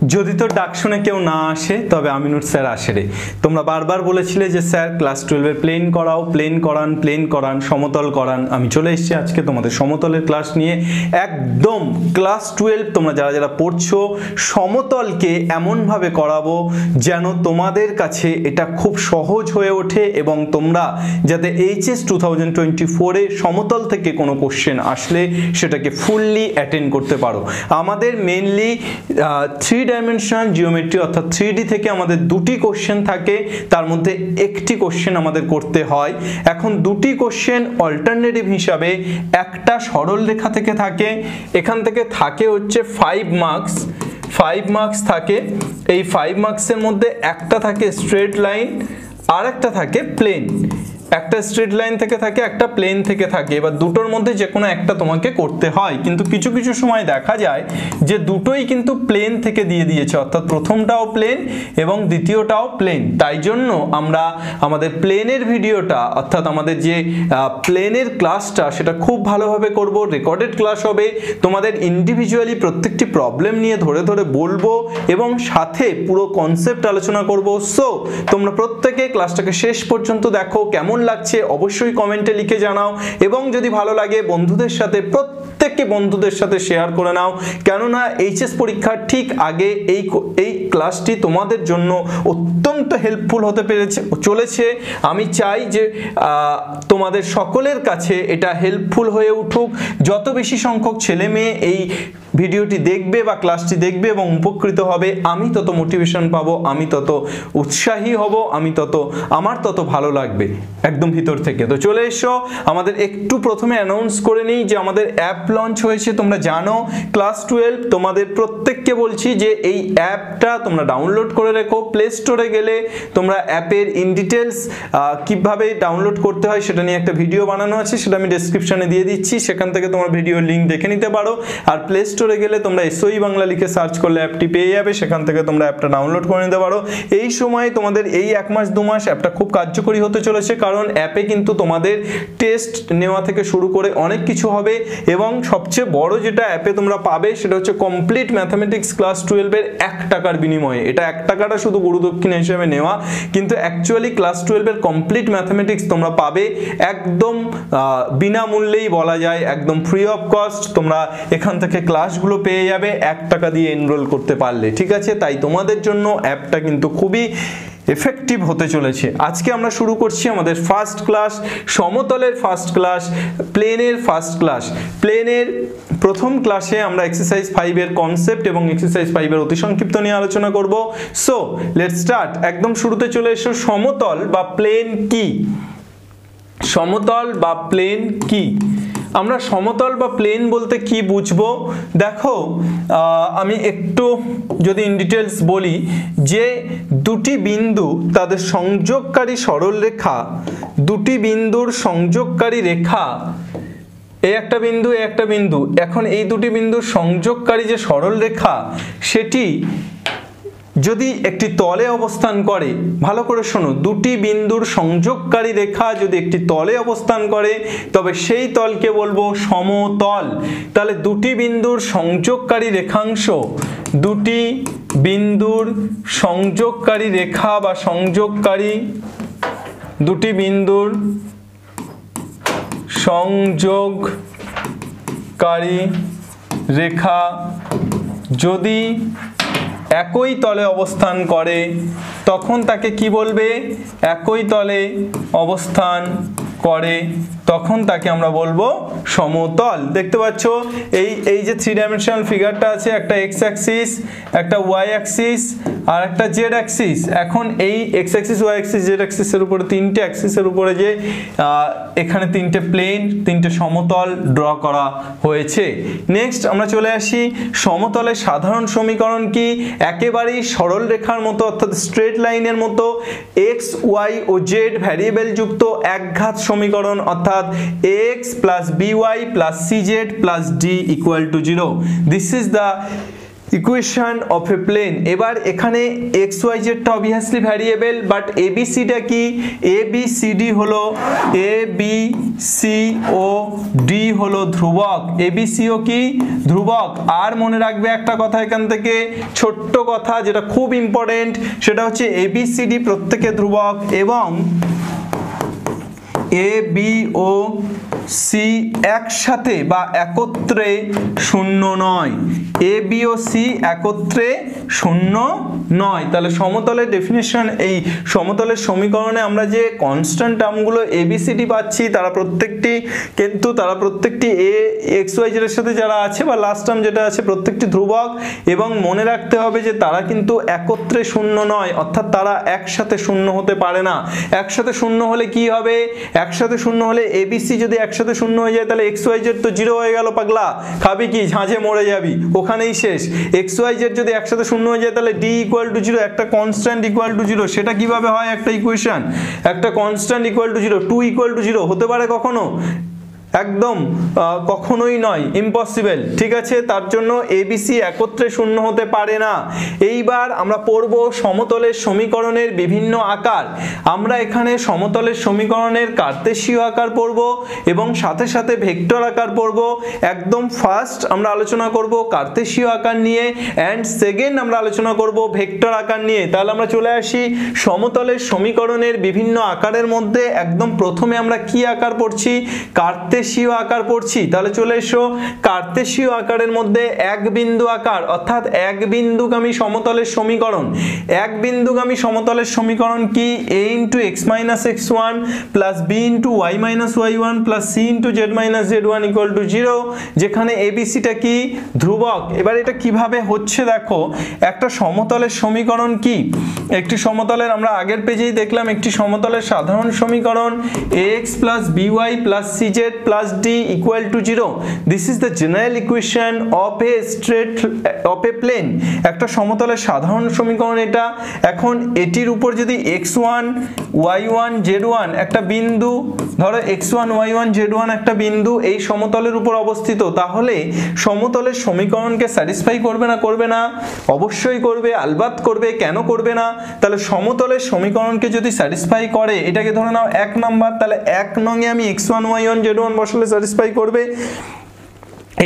যদি তো ডাক শুনে কেউ না আসে তবে আমিনুর স্যার আসে রে। তোমরা বারবার বলেছিলে যে স্যার ক্লাস 12-এর প্লেন করাও, প্লেন করান, সমতল করান। আমি চলে এসেছি আজকে তোমাদের সমতলের ক্লাস নিয়ে। একদম ক্লাস 12 তোমরা যারা যারা পড়ছো সমতলকে এমনভাবে করাবো যেন তোমাদের কাছে এটা খুব সহজ হয়ে ওঠে এবং তোমরা যাতে HS 2024-এ সমতল থেকে কোনো কোশ্চেন আসলে সেটাকে ফুললি অ্যাটেন্ড করতে পারো। আমাদের মেনলি 3 ডাইমেনশনাল জিওমেট্রি অর্থাৎ 3D থেকে আমাদের দুটি কোশ্চেন থাকে, তার মধ্যে একটি কোশ্চেন আমাদের করতে হয়। এখন দুটি কোশ্চেন অল্টারনেটিভ হিসাবে একটা সরল রেখা থেকে থাকে, এখান থেকে থাকে হচ্ছে 5 মার্কস থাকে। এই 5 মার্কসের মধ্যে একটা থাকে স্ট্রেট লাইন আর একটা থাকে প্লেন। একটা স্ট্রেট লাইন থেকে থাকে, একটা প্লেন থেকে থাকে। এবার দুটোর মধ্যে যে কোনো একটা তোমাকে করতে হয়, কিন্তু কিছু কিছু সময় দেখা যায় যে দুটোই কিন্তু প্লেন থেকে দিয়ে দিয়েছে, অর্থাৎ প্রথমটাও প্লেন এবং দ্বিতীয়টাও প্লেন। তাই জন্য আমরা আমাদের প্লেনের ভিডিওটা অর্থাৎ আমাদের যে প্লেনের ক্লাসটা সেটা খুব ভালোভাবে করব, রেকর্ডেড ক্লাস হবে। তোমাদের ইন্ডিভিজুয়ালি প্রত্যেকটি প্রবলেম নিয়ে ধরে ধরে বলবো এবং সাথে পুরো কনসেপ্ট আলোচনা করব। সো তোমরা প্রত্যেকে ক্লাসটাকে শেষ পর্যন্ত দেখো, কেমন লাগছে অবশ্যই কমেন্টে লিখে জানাও এবং যদি ভালো লাগে বন্ধুদের সাথে প্রত্যেককে বন্ধুদের সাথে শেয়ার করে নাও, কেননা HS পরীক্ষার ঠিক আগে এই ক্লাসটি তোমাদের জন্য অত্যন্ত হেল্পফুল হতে চলেছে। আমি চাই যে তোমাদের সকলের কাছে এটা হেল্পফুল হয়ে উঠুক। যত বেশি সংখ্যক ছেলে মেয়ে এই ভিডিওটি দেখবে বা ক্লাসটি দেখবে এবং উপকৃত হবে, আমি তত মোটিভেশন পাবো, আমি তত উৎসাহী হব, আমার তত ভালো লাগবে একদম ভিতর থেকে। তো চলে এসো, আমাদের একটু প্রথমে অ্যানাউন্স করে নিই যে আমাদের অ্যাপ লঞ্চ হয়েছে। তোমরা জানো ক্লাস 12 তোমাদের প্রত্যেককে বলছি যে এই অ্যাপটা তোমরা ডাউনলোড করে রেখো। প্লে স্টোরে গেলে তোমরা অ্যাপের ইন ডিটেলস কীভাবে ডাউনলোড করতে হয় সেটা নিয়ে একটা ভিডিও বানানো আছে, সেটা আমি ডেসক্রিপশনে দিয়ে দিচ্ছি, সেখান থেকে তোমরা ভিডিওর লিঙ্ক দেখে নিতে পারো। আর প্লে স্টোরে গেলে তোমরা SOE বাংলা লিখে সার্চ করলে অ্যাপটি পেয়ে যাবে, সেখান থেকে তোমরা অ্যাপটা ডাউনলোড করে নিতে পারো। এই সময় তোমাদের এই 1 মাস 2 মাস অ্যাপটা খুব কার্যকরী হতে চলেছে, কারণ অ্যাপে কিন্তু তোমাদের টেস্ট নেওয়া থেকে শুরু করে অনেক কিছু হবে এবং সবচেয়ে বড় যেটা অ্যাপে তোমরা পাবে সেটা হচ্ছে কমপ্লিট ম্যাথামেটিক্স ক্লাস 12-এর 1 টাকার বিনিময়ে। এটা 1 টাকাটা শুধু গুরুদক্ষিণা হিসেবে নেওয়া, কিন্তু অ্যাকচুয়ালি ক্লাস 12-এর কমপ্লিট ম্যাথামেটিক্স তোমরা পাবে একদম বিনামূল্যেই বলা যায়, একদম ফ্রি অফ কস্ট। তোমরা এখান থেকে ক্লাসগুলো পেয়ে যাবে 1 টাকা দিয়ে এনরোল করতে পারলে, ঠিক আছে? তাই তোমাদের জন্য অ্যাপটা কিন্তু খুবই এফেক্টিভ হতে চলেছে। আজকে আমরা শুরু করছি আমাদের ফার্স্ট ক্লাস, সমতলের ফার্স্ট ক্লাস, প্লেনের ফার্স্ট ক্লাস। প্লেনের প্রথম ক্লাসে আমরা এক্সারসাইজ 5-এর কনসেপ্ট এবং এক্সারসাইজ 5-এর অতি সংক্ষিপ্ত নিয়ে আলোচনা করব। So let's start. একদম শুরুতে চলে এসো, সমতল বা প্লেন কি? সমতল বা প্লেন কি? আমরা সমতল বা প্লেন বলতে কি বুঝবো? দেখো, আমি একটু যদি ইন ডিটেলস বলি যে দুটি বিন্দু তাদের সংযোগকারী সরল রেখা, দুটি বিন্দুর সংযোগকারী রেখা, এই একটা বিন্দু এই একটা বিন্দু, এখন এই দুটি বিন্দুর সংযোগকারী যে সরল রেখা সেটি যদি একটি তলে অবস্থান করে, ভালো করে শোনো, দুটি বিন্দুর সংযোগকারী রেখা যদি একটি তলে অবস্থান করে তবে সেই তলকে বলবো সমতল। তাহলে দুটি বিন্দুর সংযোগকারী রেখাংশ, দুটি বিন্দুর সংযোগকারী রেখা বা দুটি বিন্দুর সংযোগকারী রেখা যদি একই তলে অবস্থান করে তখন তাকে কি বলবে? একই তলে অবস্থান করে তখন তাকে আমরা বলবো সমতল। দেখতে পাচ্ছ এই যে 3 ডাইমেনশনাল ফিগারটা আছে, একটা x অ্যাক্সিস, একটা y অ্যাক্সিস আর একটা z অ্যাক্সিস। এখন এই x Axis, y Axis, z অ্যাক্সিসের উপরে 3টে অ্যাক্সিসের উপরে যে এখানে 3টে প্লেন, 3টে সমতল ড্র করা হয়েছে। নেক্সট আমরা চলে আসি, সমতলের সাধারণ সমীকরণ কি? একেবারেই সরল রেখার মতো অর্থাৎ স্ট্রেট লাইনের মতো x, y ও z ভ্যারিয়েবল যুক্ত একঘাত সমীকরণ, অর্থাৎ x plus by plus cz plus d equal to 0. This is the equation of a plane. এবার এখানে এক্স ওয়াই জেডটা অবভিয়াসলি ভ্যারিয়েবল, বাট এবিসিটা কি? এবিসিডি হলো এ বি সি ও ডি হলো ধ্রুবক, এবিসিও কি ধ্রুবক। আর মনে রাখবে একটা কথা এখান থেকে, ছোট্ট কথা যেটা খুব ইম্পর্টেন্ট, সেটা হচ্ছে এবিসিডি প্রত্যেকে ধ্রুবক এবং এ বি ও সি একসাথে বা একত্রে শূন্য নয়, এ বি ও সি একত্রে শূন্য নয়। তাহলে সমতলের ডেফিনিশন, এই সমতলের সমীকরণে আমরা যে কনস্ট্যান্ট টার্মগুলো এবিসিডি পাচ্ছি তারা প্রত্যেকটি এ এক্স ওয়াই জেড এর সাথে যারা আছে বা লাস্ট টার্ম যেটা আছে প্রত্যেকটি ধ্রুবক, এবং মনে রাখতে হবে যে তারা কিন্তু একত্রে শূন্য নয়, অর্থাৎ তারা একসাথে শূন্য হতে পারে না। একসাথে শূন্য হলে কি হবে? একসাথে শূন্য হলে এবিসি যদি একসাথে শূন্য হয়ে যায় তাহলে এক্স ওয়াই জেড তো জিরো হয়ে গেল, পাগলা খাবি কি? ঝাঁঝে মরে যাবি, ওখানেই শেষ। এক্স ওয়াই জেড যদি একসাথে শূন্য হয়ে যায় তাহলে ডি ইকুয়াল টু জিরো, একটা কনস্ট্যান্ট ইকুয়াল টু জিরো। সেটা কিভাবে হয় একটা ইকুয়েশন? একটা constant equal to zero, two equal to zero হতে পারে কখনো? একদম কখনোই নয়, ইম্পসিবল। ঠিক আছে, তার জন্য এবিসি একত্রে শূন্য হতে পারে না। এইবার আমরা পড়ব সমতলের সমীকরণের বিভিন্ন আকার। আমরা এখানে সমতলের সমীকরণের কার্তেশীয় আকার পড়ব এবং সাথে সাথে ভেক্টর আকার পড়ব। একদম ফার্স্ট আমরা আলোচনা করব কার্তেশীয় আকার নিয়ে, অ্যান্ড সেকেন্ড আমরা আলোচনা করব ভেক্টর আকার নিয়ে। তাহলে আমরা চলে আসি সমতলের সমীকরণের বিভিন্ন আকারের মধ্যে। একদম প্রথমে আমরা কি আকার পড়ছি? কার্তেশীয় আকার পড়ছি। তাহলে চলে এসো, কার্তেশীয় আকারের মধ্যে এক বিন্দু আকার, অর্থাৎ এক বিন্দুগামী সমতলের সমীকরণ। এক বিন্দুগামী সমতলের সমীকরণ কি? a into x minus x one plus b into Y minus y one plus c into Z minus z one equal to zero, যেখানে এবিসিটা কি ধ্রুবক। এবার এটা কিভাবে হচ্ছে দেখো, একটা সমতলের সমীকরণ কি? একটি সমতলের, আমরা আগের পেজেই দেখলাম, একটি সমতলের সাধারণ সমীকরণ ax plus by plus cz plus d equal to 0. This is the general equation of a plane. একটা সমতলের সাধারণ সমীকরণ এটা। এখন এটির উপর যদি x1 y1 z1 একটা বিন্দু, ধরো x1 y1 z1 একটা বিন্দু এই সমতলের উপর অবস্থিত, তাহলে সমতলের সমীকরণকে স্যাটিসফাই করবে না? করবে না, অবশ্যই করবে, আলবাত করবে। কেন করবে না? তাহলে সমতলের সমীকরণকে যদি স্যাটিসফাই করে, এটাকে ধরে নাও 1 নাম্বার, তাহলে 1 নং এ আমি x1 y1 z1 বসালে স্যাটিসফাই করবে।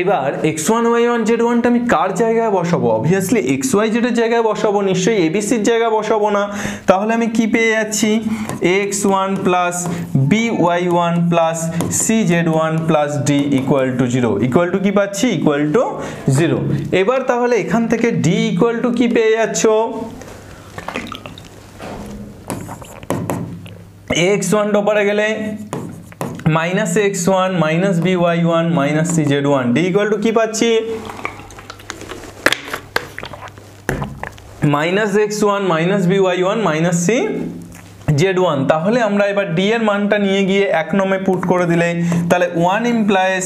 এবার x1 y1 z1 টা আমি কার জায়গায় বসাবো? অবভিয়াসলি xy z এর জায়গায় বসাবো, নিশ্চয়ই abc এর জায়গায় বসাবো না। তাহলে আমি কি পেয়ে যাচ্ছি? x1 plus by1 plus cz1 plus d equal to 0। Equal to কি পাচ্ছি? Equal to 0। এবার তাহলে এখান থেকে d ইকুয়াল টু কি পেয়ে যাচ্ছ? x1 টপারে গেলে minus x1 minus by1 minus cz1, d equal to কি পাচ্ছি? Minus x1 minus by1 minus cz1। তাহলে আমরা এবার d এর মানটা নিয়ে গিয়ে 1 নম্বরে পুট করে দিলে, তাহলে 1 implies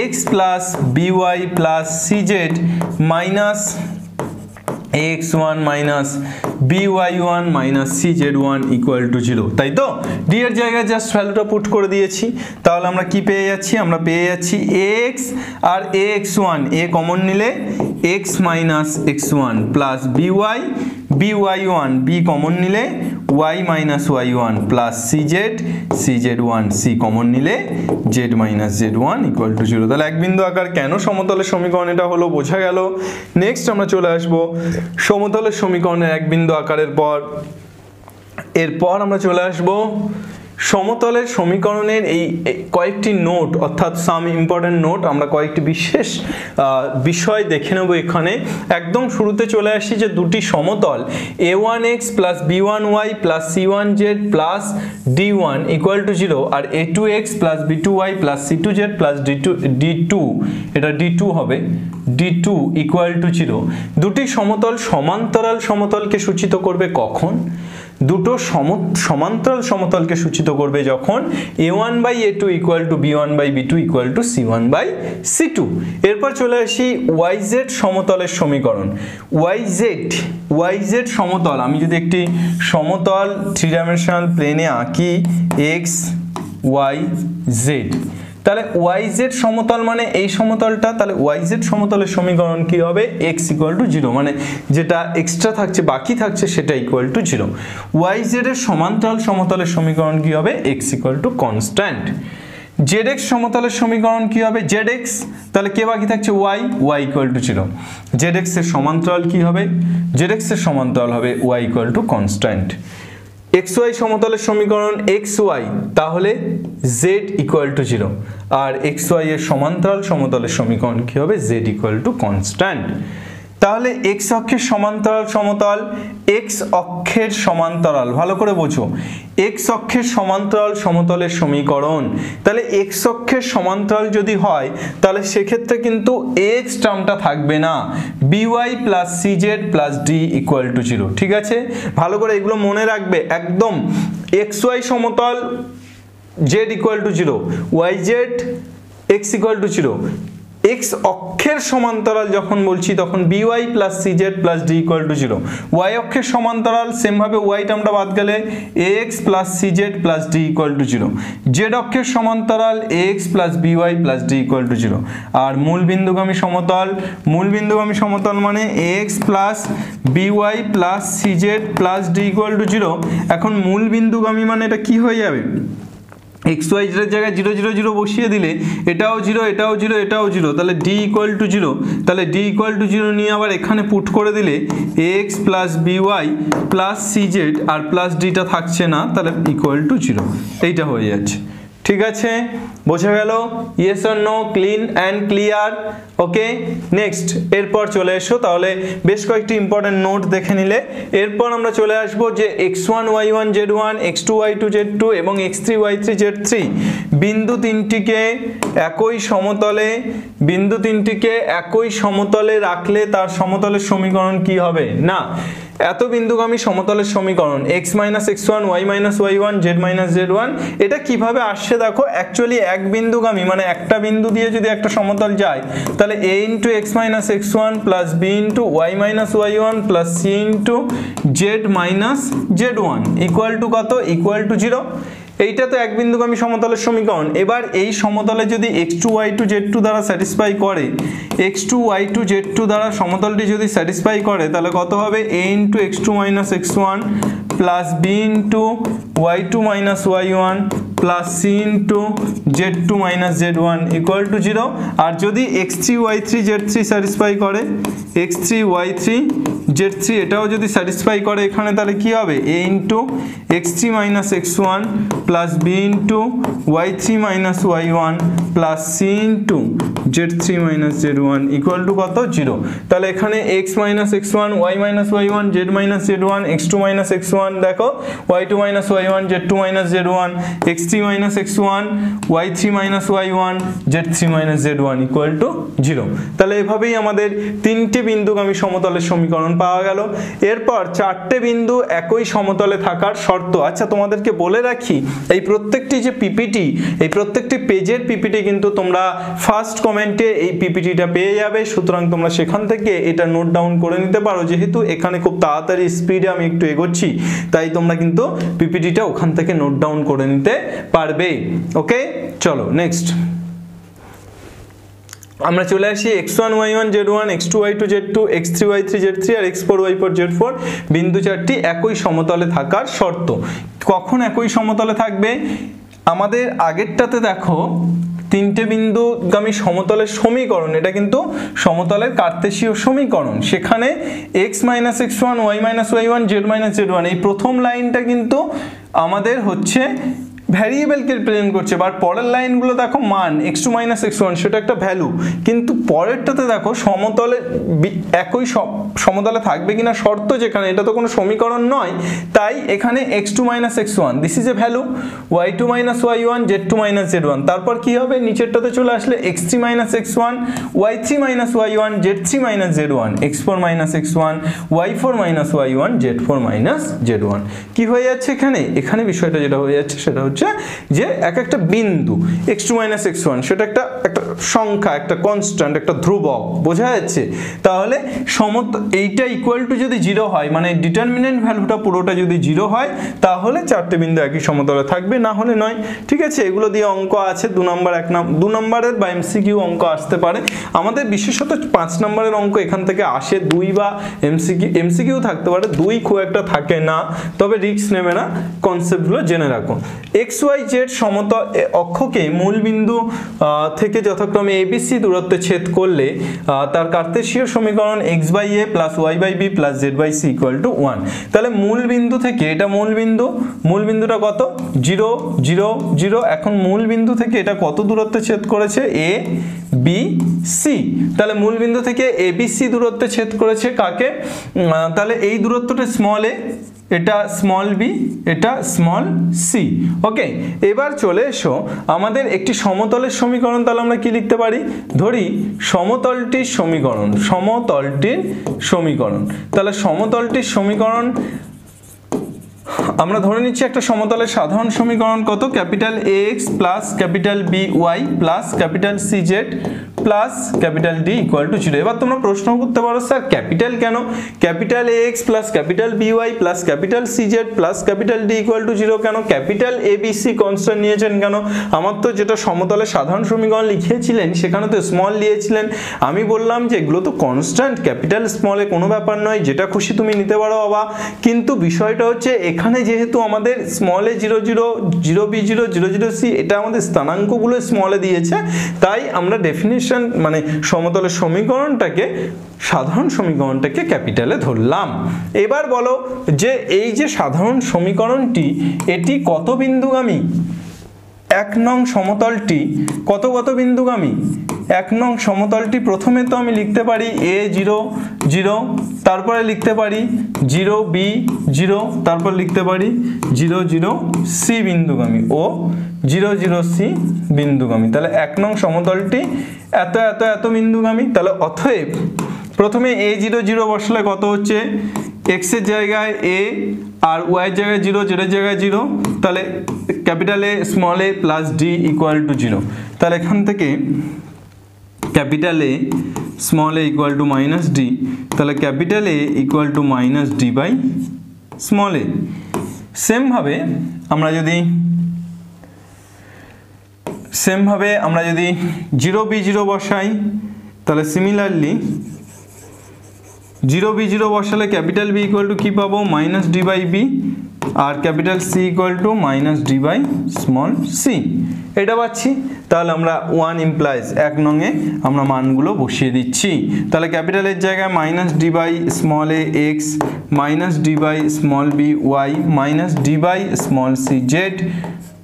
x plus by plus cz minus x1 minus by1 minus cz1 equal to 0, তাই তো? d এর জায়গায় জাস্ট ভ্যালুটা পুট করে দিয়েছি। তাহলে আমরা কি পেয়ে যাচ্ছি? আমরা পেয়ে যাচ্ছি x আর ax1, a কমন নিলে x minus x1 plus by1, b common নিলে y minus y1 plus cz1, c common নিলে z minus z1 equal to 0। তাহলে এক বিন্দু আকার কেন সমতলের সমীকরণ এটা হলো বোঝা গেল। নেক্সট আমরা চলে আসবো সমতলের সমীকরণের এক বিন্দু আকারের পর। এরপর আমরা চলে আসবো সমতলের সমীকরণের এই কয়েকটি নোট, অর্থাৎ সাম ইম্পর্টেন্ট নোট। আমরা কয়েকটি বিশেষ বিষয় দেখে নেব এখানে। একদম শুরুতে চলে আসি যে দুটি সমতল a1x plus b1y plus c1z plus d1 equal to 0 আর a2x plus b2y plus c2z plus d2 এটা d2 হবে, d2 ইকুয়াল টু 0। দুটি সমতল সমান্তরাল সমতলকে সূচিত করবে কখন? দুটো সমান্তরাল সমতলকে সূচিত করবে যখন a1 by a2 equal to b1 by b2 equal to c1 by c2। এরপর চলে আসি yz সমতলের সমীকরণ। yz সমতল, আমি যদি একটি সমতল 3 ডাইমেনশনাল প্লেনে আঁকি x y z, তাহলে yz সমতল মানে এই সমতলটা, তাহলে yz সমতলের সমীকরণ কি হবে? x = 0, মানে যেটা এক্সট্রা থাকছে বাকি থাকছে সেটা = 0। yz এর সমান্তরাল সমতলের সমীকরণ কি হবে? x = constant. zx সমতলের সমীকরণ কি হবে? zx, তাহলে কে বাকি থাকছে? y, y = 0। zx এর সমান্তরাল কি হবে? zx এর সমান্তরাল হবে y = কনস্ট্যান্ট। xy সমতলের সমীকরণ xy, তাহলে z = 0, আর xy এর সমান্তরাল সমতলের সমীকরণ কি হবে? z = constant. তাহলে x অক্ষের সমান্তরাল সমতল, x অক্ষের সমান্তরাল, ভালো করে বোঝো, x অক্ষের সমান্তরাল সমতলের সমীকরণ, তাহলে x অক্ষের সমান্তরাল যদি হয় তাহলে সেক্ষেত্রে কিন্তু ax টার্মটা থাকবে না, by + cz + d = 0। ঠিক আছে, ভালো করে এগুলো মনে রাখবে একদম। xy সমতল z = 0, yz x = 0। x অক্ষের সমান্তরাল যখন বলছি তখন by + cz + d = 0। y অক্ষের সমান্তরাল সেম ভাবে y টার্মটা বাদ গেলে ax + cz + d = 0। z অক্ষের সমান্তরাল ax + by + d = 0। আর মূল বিন্দুগামী সমতল মানে ax + by + cz + d = 0। এখন মূল বিন্দুগামী মানে এটা কি হয়ে যাবে? xy এর জায়গায় 0 0 0 বসিয়ে দিলে এটাও 0, এটাও 0, এটাও 0, তাহলে d = 0। তাহলে d = 0 নিয়ে আবার এখানে পুট করে দিলে ax + by + cz R plus dটা থাকছে না, তাহলে = 0, এইটা হয়ে যাচ্ছে। ঠিক আছে, বোঝা গেল? Yes or no? Clean and clear? Okay, next এরপর চলে এসো, তাহলে বেশ কয়েকটি ইম্পর্টেন্ট নোট দেখে নিলে এরপর আমরা চলে আসবো যে x1 y1 z1 x2 y2 z2 এবং x3 y3 z3 বিন্দু তিনটিকে একই সমতলে রাখলে তার সমতলের সমীকরণ কি হবে? না, এত বিন্দুগামী সমতলের সমীকরণ x - x1 y - y1 z - z1 এটা কিভাবে আসছে দেখো। অ্যাকচুয়ালি এক বিন্দুগামী মানে একটা বিন্দু দিয়ে যদি একটা সমতল যায় তাহলে a × x - x1 + b × y - y1 + c × z - z1 = কত? = 0। এইটা তো এক বিন্দুগামী সমতলের সমীকরণ। এবার এই সমতলে যদি x2 y2 z2 দ্বারা স্যাটিসফাই করে, x2 y2 z2 দ্বারা সমতলটি যদি স্যাটিসফাই করে তাহলে কত হবে? a × x2 - x1 + b × y2 - y1 + c × z2 - z1 = 0। আর যদি x3 y3 z3 স্যাটিসফাই করে, x3 y3 z3 এটাও যদি স্যাটিসফাই করে এখানে, তাহলে কি হবে? a × x3 - x1 + b × y3 - y1 + c × z3 - z1 = কত? 0। তাহলে এখানে x - x1 y - y1 z - z1 x2 - x1 দেখো y2 - y1 z2 - z1 x3 - x1 y3 - y1 z3 - z1 = 0। তাহলে এভাবেই আমাদের তিনটি বিন্দুগামী সমতলের সমীকরণ পাওয়া গেল। এরপর চারটে বিন্দু একই সমতলে থাকার শর্ত। আচ্ছা, তোমাদেরকে বলে রাখি এই প্রত্যেকটি যে পিপিটি, এই প্রত্যেকটি পেজের পিপিটি কিন্তু তোমরা ফার্স্ট কমেন্টে এই পিপিটিটা পেয়ে যাবে, সুতরাং তোমরা সেখান থেকে এটা নোট ডাউন করে নিতে পারো। যেহেতু এখানে খুব তাড়াতাড়ি স্পিডে আমি একটু এগোচ্ছি তাই তোমরা কিন্তু পিপিটিটা ওখান থেকে নোট ডাউন করে নিতে পারবে। ওকে, চলো নেক্সট আমরা চলে আসি x1 y1 z1 x2 y2 z2 x3 y3 z3 আর x4 y4 z4 বিন্দু চারটি একই সমতলে থাকার শর্ত। কখন একই সমতলে থাকবে? আমাদের আগেরটাতে দেখো তিনটে বিন্দুগামী সমতলের সমীকরণ, এটা কিন্তু সমতলের কার্তেশীয় সমীকরণ। সেখানে x - x1 y - y1 z - z1 এই প্রথম লাইনটা কিন্তু আমাদের হচ্ছে ভ্যারিয়েবলকে রিপ্রেজেন্ট করছে, বাট পরের লাইনগুলো দেখো মান x2 - x1 সেটা একটা ভ্যালু, কিন্তু পরেরটাতে দেখো সমতলে একই সমতলে থাকবে কিনা শর্ত, যেখানে এটা তো কোনো সমীকরণ নয়, তাই এখানে x2 - x1 this is a value, y2 - y1 z2 - z1, তারপর কি হবে নিচেরটাতে চলে আসলে x3 - x1 y3 - y1 z3 - z1 x4 - x1 y4 - y1 z4 - z1 কি হয়ে যাচ্ছে এখানে? এখানে বিষয়টা যেটা হয়ে যাচ্ছে সেটা হচ্ছে হচ্ছে যে এক একটা বিন্দু x2 - x1 সেটা একটা সংখ্যা, একটা কনস্ট্যান্ট, একটা ধ্রুবক, বোঝা যাচ্ছে? তাহলে এইটা ইকুয়াল টু যদি 0 হয়, মানে ডিটারমিনেন্ট ভ্যালুটা পুরোটা যদি 0 হয়, তাহলে চারটে বিন্দু একই সমতলে থাকবে, না হলে নয়। ঠিক আছে, এগুলো দিয়ে অঙ্ক আছে 2 নম্বর, 2 নম্বরের বা এমসিকিউ অঙ্ক আসতে পারে। আমাদের বিশেষত 5 নম্বরের অঙ্ক এখান থেকে আসে, 2 বা এমসিকিউ থাকতে পারে, 2 খুব একটা থাকে না, তবে রিস্ক নেবে না, কনসেপ্টগুলো জেনে রাখুন। এক্স ওয়াই জেড সমতল অক্ষকে মূল বিন্দু থেকে যথাক্রমে এবিসি দূরত্বে ছেদ করলে তার কার্তেশীয় সমীকরণ x/a + y/b + z/c = 1। তাহলে মূল বিন্দু থেকে, এটা মূল বিন্দুটা কত? 0 0 0। এখন মূল বিন্দু থেকে এটা কত দূরত্বে ছেদ করেছে? a b c। তাহলে মূল বিন্দু থেকে abc দূরত্বে ছেদ করেছে কাকে? তাহলে এই দূরত্বটা স্মল a, এটা স্মল বি, এটা স্মল সি। ওকে, এবার চলে এসো আমাদের একটি সমতলের সমীকরণ। তাহলে আমরা কি লিখতে পারি? ধরি সমতলটির সমীকরণ, তাহলে সমতলটির সমীকরণ আমরা ধরে নিচ্ছি একটা সমতলের সাধারণ সমীকরণ কত? Capital AX plus capital BY plus capital CZ plus capital D = 0। এবার তোমরা প্রশ্ন করতে পারো, স্যার ক্যাপিটাল কেন? Capital AX plus capital BY plus capital CZ plus capital D = 0 কেন? ক্যাপিটাল ABC কনস্ট্যান্ট নিয়েছেন কেন? আমার তো যেটা সমতলের সাধারণ সমীকরণ লিখেছিলেন সেখানে তো স্মল নিয়েছিলেন। আমি বললাম যে এগুলো তো কনস্ট্যান্ট, ক্যাপিটাল স্মলে কোনো ব্যাপার নয়, যেটা খুশি তুমি নিতে পারো বাবা। কিন্তু বিষয়টা হচ্ছে এখানে যেহেতু আমাদের স্মলে 0 0 0 b 0 0 0 c, এটা আমাদের স্থানাঙ্কগুলো স্মলে দিয়েছে, তাই আমরা ডেফিনিশন মানে সমতলের সমীকরণটাকে, সাধারণ সমীকরণটাকে ক্যাপিটালে ধরলাম। এবার বলো যে এই যে সাধারণ সমীকরণটি এটি কত বিন্দুগামী? 1 নং সমতলটি কত বিন্দুগামী? 1 নং সমতলটি প্রথমে তো আমি লিখতে পারি a 0 0, তারপরে লিখতে পারি 0 b 0, তারপর লিখতে পারি 0 0 c বিন্দুগামী ও 0 0 c বিন্দুগামী। তাহলে 1 নং সমতলটি এত বিন্দুগামী। তাহলে অতএব প্রথমে a 0 0 বসালে কত হচ্ছে? x এর জায়গায় a আর y এর জায়গায় 0, z এর জায়গায় 0, তাহলে capital A small a plus d = 0। তাহলে এখান থেকে capital A small a = -d, তাহলে capital A = -d by small a। Same ভাবে আমরা যদি 0 b 0 বসাই, তাহলে সিমিলারলি 0 b 0 বসালে ক্যাপিটাল B = কি পাবো? -d বাই b, আর capital C = -d by small c। এটা পাচ্ছি। তাহলে আমরা 1 ইমপ্লাইজ 1 নংয়ে আমরা মানগুলো বসিয়ে দিচ্ছি। তাহলে ক্যাপিটাল এর জায়গায় -d by small a x, -d by small b y, -d by small c z,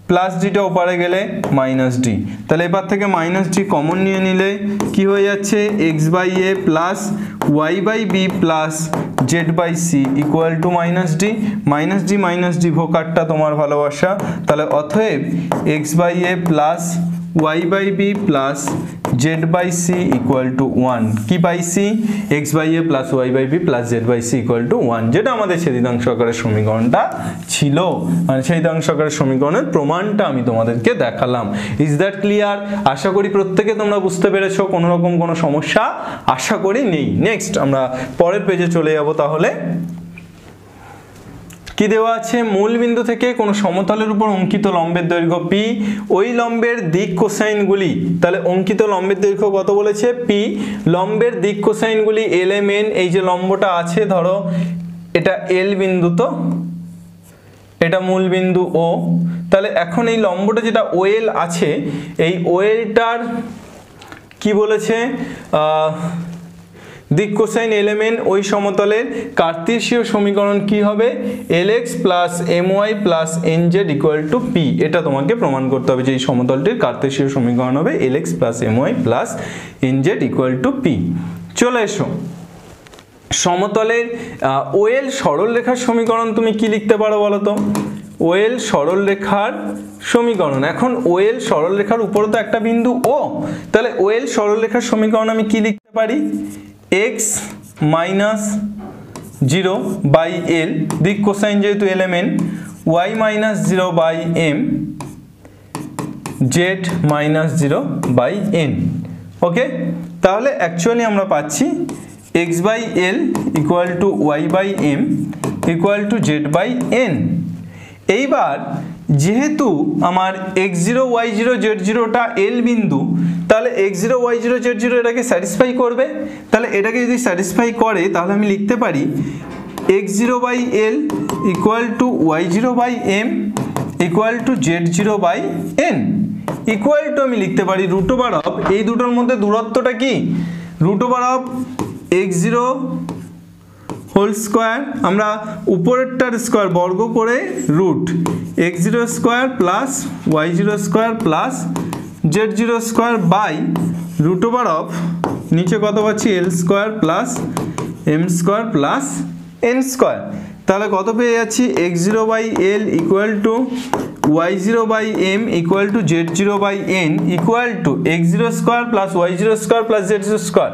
plus ডিটা ওপারে গেলে -d। তাহলে এবার থেকে -d কমন নিয়ে নিলে কি হয়ে যাচ্ছে? x/a plus y/b plus z/c = -d ভোকারটা তোমার ভালোবাসা। তাহলে অতএব x/a plus y/b plus z/c = 1। কি পাইছি? x/a plus y/b plus z/c = 1, যেটা আমাদের ছেদিতাংশ আকারের সমীকরণটা ছিল। মানে ছেদিতাংশ আকারের সমীকরণের প্রমাণটা আমি তোমাদেরকে দেখালাম। Is that clear? আশা করি প্রত্যেকে তোমরা বুঝতে পেরেছো, কোনো রকম কোনো সমস্যা আশা করি নেই। নেক্সট আমরা পরের পেজে চলে যাব। তাহলে কি দেওয়া আছে? মূল বিন্দু থেকে কোনো সমতলের উপর অঙ্কিত লম্বের দৈর্ঘ্য p, ওই লম্বের দিক কোসাইনগুলি, তাহলে অঙ্কিত লম্বের দৈর্ঘ্য কত বলেছে? p, লম্বের দিক কোসাইনগুলি lmn, এই যে লম্বটা আছে ধরো এটা l বিন্দু, তো এটা মূল বিন্দু O। তাহলে এখন এই লম্বটা যেটা OL আছে, এই OLটার কি বলেছে? দিক কোসাইন lmn ওই সমতলের কার্তেশীয় সমীকরণ কি হবে? lx plus my plus nz = p। এটা তোমাকে প্রমাণ করতে হবে যে এই সমতলটির কার্তেশীয় সমীকরণ হবে lx plus my plus nz = p। চলে এসো সমতলের OL সরলরেখার সমীকরণ তুমি কি লিখতে পারো বলো তো? OL সরলরেখার সমীকরণ, এখন OL সরলরেখার উপরে তো একটা বিন্দু O, তাহলে OL সরলরেখার সমীকরণ আমি কি লিখতে পারি? x মাইনাস 0 বাই l, দিক কোসাইন যেহেতু lmn, y minus 0 by m Z minus 0 by N. Okay, তাহলে অ্যাকচুয়ালি আমরা পাচ্ছি X by L equal to Y by M equal to Z by N. এইবার যেহেতু আমার x0 y0 z0টা এল বিন্দু, তাহলে x0 y0 z0 এটাকে স্যাটিসফাই করবে। তাহলে এটাকে যদি স্যাটিসফাই করে তাহলে আমি লিখতে পারি x0 by L equal to y0 by M equal to z0 by N equal to আমি লিখতে পারি রুট ওভার অফ, এই দুটোর মধ্যে দূরত্বটা কি, root over of x0 whole square, আমরা উপরেরটার স্কোয়ার বর্গ করে root x0 square plus y0 square plus z0 square by root over of নিচে কত পাচ্ছি L square plus M square plus N square. তাহলে কত পেয়ে যাচ্ছি x0 by L equal to y0 by M equal to z0 by N equal to x0 square plus y0 square plus z0 square,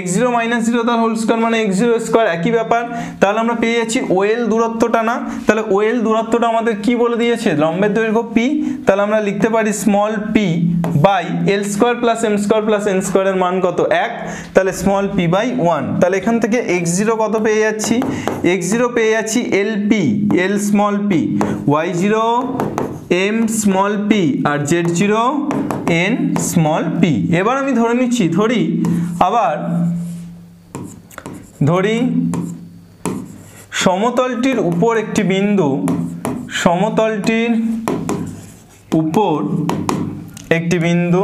x0 minus 0 তার whole square মানে x0 square, একই ব্যাপার। তাহলে আমরা পেয়ে যাচ্ছি ওএল দূরত্বটা না, তাহলে ওএল দূরত্বটা আমাদের কি বলে দিয়েছে, লম্বের দৈর্ঘ্য p, তাহলে আমরা লিখতে পারি small p by l square plus M square plus n স্কোয়ারের মান কত 1, তাহলে স্মল p বাই 1। তাহলে এখান থেকে x0 কত পেয়ে যাচ্ছি, x0 পেয়ে যাচ্ছি lp l small p, y0 m small p আর z0 n স্মল p। এবার আমি ধরে নিচ্ছি, ধরি সমতলটির উপর একটি বিন্দু, সমতলটির উপর একটি বিন্দু,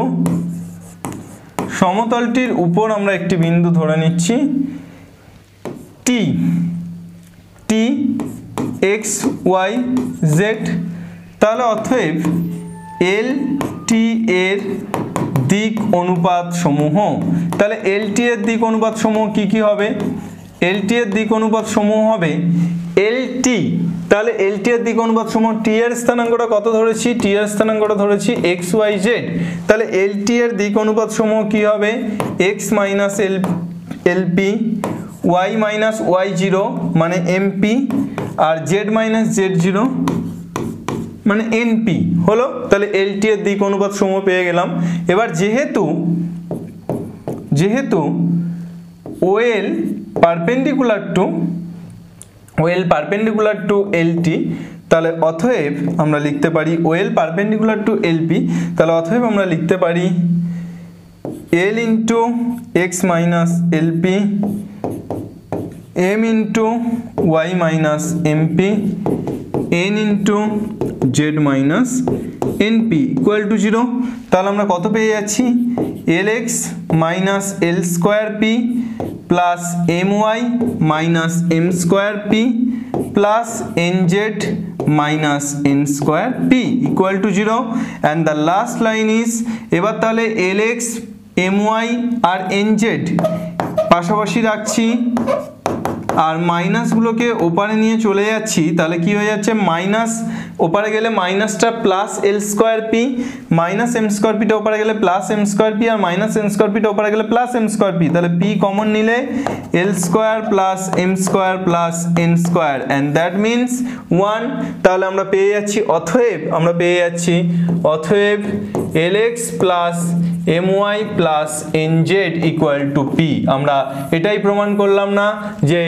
সমতলটির উপর আমরা একটি বিন্দু ধরে নিচ্ছি t x y z। তাহলে অতএব এল টি এর দিক অনুপাত সমূহ, তাহলে এল টি এর দিক অনুপাত সমূহ কি কি হবে, এল টি এর দিক অনুপাত সমূহ হবে এল টি, তাহলে এল টি এর দিক অনুপাত সমূহ টি এর স্থানাঙ্কটা কত ধরেছি, টি এর স্থানাঙ্কটা ধরেছি এক্স ওয়াই জেড, তাহলে এল টি এর দিক অনুপাত সমূহ কি হবে x minus l p, y minus y zero মানে এমপি আর জেড মাইনাস জেড জিরো মানে এনপি হলো। তাহলে এলটি এর দিক অনুপাত সমূহ পেয়ে গেলাম। এবার যেহেতু ওএল পারপেন্ডিকুলার টু এলটি, তাহলে অতএব আমরা লিখতে পারি ওএল পারপেন্ডিকুলার টু এলপি, তাহলে অতএব আমরা লিখতে পারি L into x minus LP M into Y minus MP n into Z minus NP equal to 0। তাহলে আমরা কত পেয়ে যাচ্ছি L X minus L square P plus M Y minus M square P plus N Z minus N square P equal to 0 and the last line is, এবার তাহলে L X M Y আর N Z পাশাপাশি রাখছি আর মাইনাসগুলোকে ওপারে নিয়ে চলে যাচ্ছি, তাহলে কি হয়ে যাচ্ছে মাইনাস ওপারে গেলে মাইনাসটা plus L square P, minus M square পিটা ওপারে গেলে প্লাস এম স্কোয়ার পি আর মাইনাস এম স্কোয়ার পিটা ওপারে গেলে প্লাস এম স্কোয়ার পি, তাহলে পি কমন নিলে L square plus M square plus N square and that means 1। তাহলে আমরা পেয়ে যাচ্ছি অতএব L X plus M Y plus N Z equal to P. আমরা এটাই প্রমাণ করলাম না যে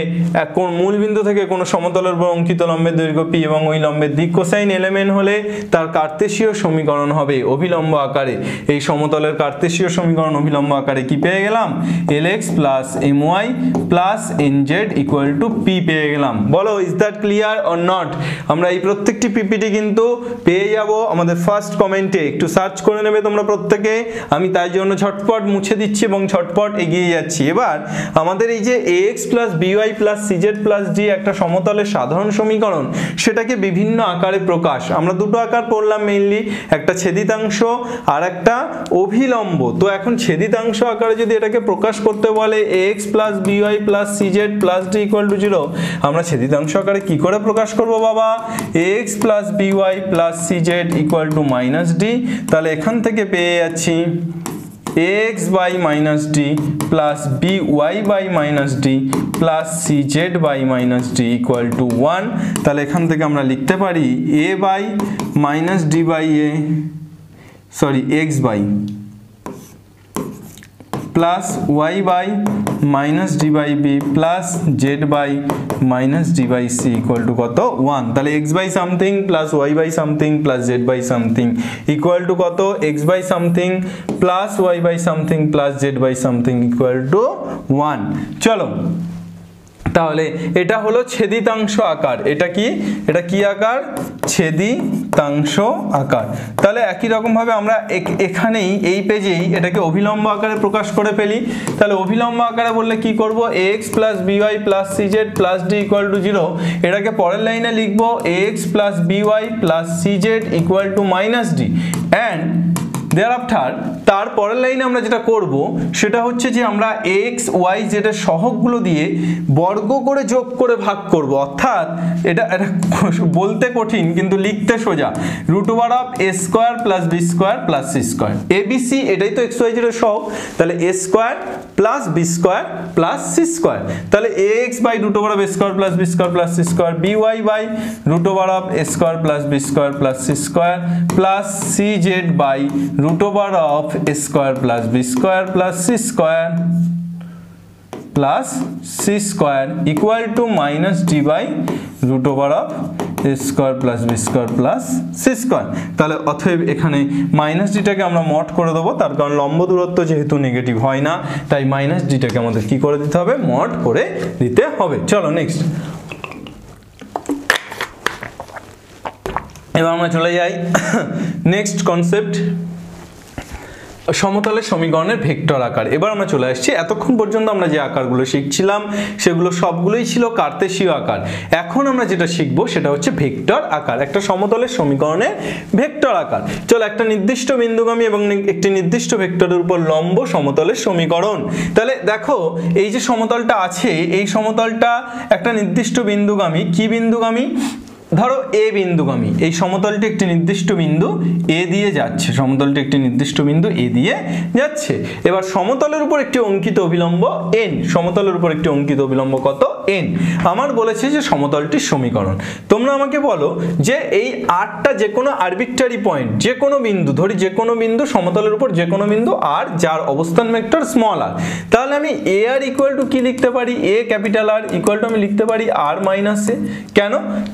কোন মূল বিন্দু থেকে কোনো সমতলের উপর অঙ্কিত লম্বের দৈর্ঘ্য পি এবং ওই লম্বের দিক কোসাইন এলিমেন্ট হলে তার কার্তেশীয় সমীকরণ হবে অভিলম্ব আকারে। এই সমতলের কার্তেশীয় সমীকরণ অভিলম্ব আকারে কি পেয়ে গেলাম, L X plus M Y plus N Z equal to P পেয়ে গেলাম। বলো is that clear or not? আমরা এই প্রত্যেকটি পিপিটি কিন্তু পেয়ে যাব আমাদের ফার্স্ট কমেন্টে, একটু সার্চ করে নেবে তোমরা প্রত্যেকে, আমি তাই জন্য ঝটপট মুছে দিচ্ছি এবং ঝটপট এগিয়ে যাচ্ছি। এবার আমাদের এই যে ax plus by plus cz plus d একটা সমতলের সাধারণ সমীকরণ, সেটাকে বিভিন্ন আকারে প্রকাশ, আমরা দুটো আকার পড়লাম মেইনলি, একটা ছেদিতাংশ আর একটা অভিলম্ব। তো এখন ছেদিতাংশ আকারে যদি এটাকে প্রকাশ করতে বলে ax plus by plus cz plus d equal to 0, আমরা ছেদিতাংশ আকারে কি করে প্রকাশ করব বাবা, ax plus by plus cz equal to minus d। তাহলে এখান থেকে পেয়ে যাচ্ছি ax by minus d plus by by minus d plus cz by minus d equal to 1। তাহলে এখান থেকে আমরা লিখতে পারি a by minus d by a sorry X by plus Y by minus D by B plus Z by minus D by C equal to কত 1। তাহলে X by something plus Y by something plus Z by something equal to কত X by something plus Y by something plus Z by something equal to 1। চলো তাহলে এটা হলো ছেদিতাংশ আকার। এটা কি আকার? ছেদিতাংশ আকার। তাহলে একই রকম ভাবে আমরা এখানেই এই পেজেই এটাকে অভিলম্ব আকারে প্রকাশ করে ফেলি। তাহলে অভিলম্ব আকারে বললে কি করব? ax + by + cz + d = 0। এটাকে পরের লাইনে লিখব ax + by + cz = -d and thereafter তার পরের লাইনে আমরা যেটা করব সেটা হচ্ছে যে আমরা x y z এর সহগগুলো দিয়ে বর্গ করে যোগ করে ভাগ করব। অর্থাৎ এটা বলতে কঠিন কিন্তু লিখতে সোজা। √a² + b² + c² abc এটাই তো x y z এর সহগ। তাহলে a² + b² + c² তাহলে ax / √a² + b² + c² by √a² + b² + c² cz by √a² + b² + c² equal to -d by √a² + b² + c²। তাহলে অতএব এখানে -dটাকে আমরা মড করে দেবো, তার কারণ লম্ব দূরত্ব যেহেতু নেগেটিভ হয় না তাই -dটাকে আমাদের কি করে দিতে হবে? মড করে দিতে হবে। চলো নেক্সট, এবার আমরা চলে যাই নেক্সট কনসেপ্ট, সমতলের সমীকরণের ভেক্টর আকার। এবার আমরা চলে আসছি, এতক্ষণ পর্যন্ত আমরা যে আকারগুলো শিখছিলাম সেগুলো সবগুলোই ছিল কার্তেশীয় আকার। এখন আমরা যেটা শিখবো সেটা হচ্ছে ভেক্টর আকার, একটা সমতলের সমীকরণের ভেক্টর আকার। চলো, একটা নির্দিষ্ট বিন্দুগামী এবং একটি নির্দিষ্ট ভেক্টরের উপর লম্ব সমতলের সমীকরণ। তাহলে দেখো এই যে সমতলটা আছে, এই সমতলটা একটা নির্দিষ্ট বিন্দুগামী। কি বিন্দুগামী? ধরো এ বিন্দুগামী। এই সমতলটি একটি নির্দিষ্ট বিন্দু এ দিয়ে যাচ্ছে, সমতলটি একটি নির্দিষ্ট বিন্দু এ দিয়ে যাচ্ছে। এবার সমতলের উপর একটি অঙ্কিত অভিলম্ব n, সমতলের উপর একটি অঙ্কিত অভিলম্ব কত? n। আমার বলেছে যে সমতলটির সমীকরণ। তোমরা আমাকে বলো যে এই আরটা যে কোনো আরবিট্রারি পয়েন্ট, যে কোনো বিন্দু, ধরি যে কোনো বিন্দু সমতলের উপর যে কোনো বিন্দু আর যার অবস্থান ভেক্টর স্মল r, তাহলে আমি a r ইকুয়াল টু কি লিখতে পারি? a capital R equal to আমি লিখতে পারি r মাইনাস a।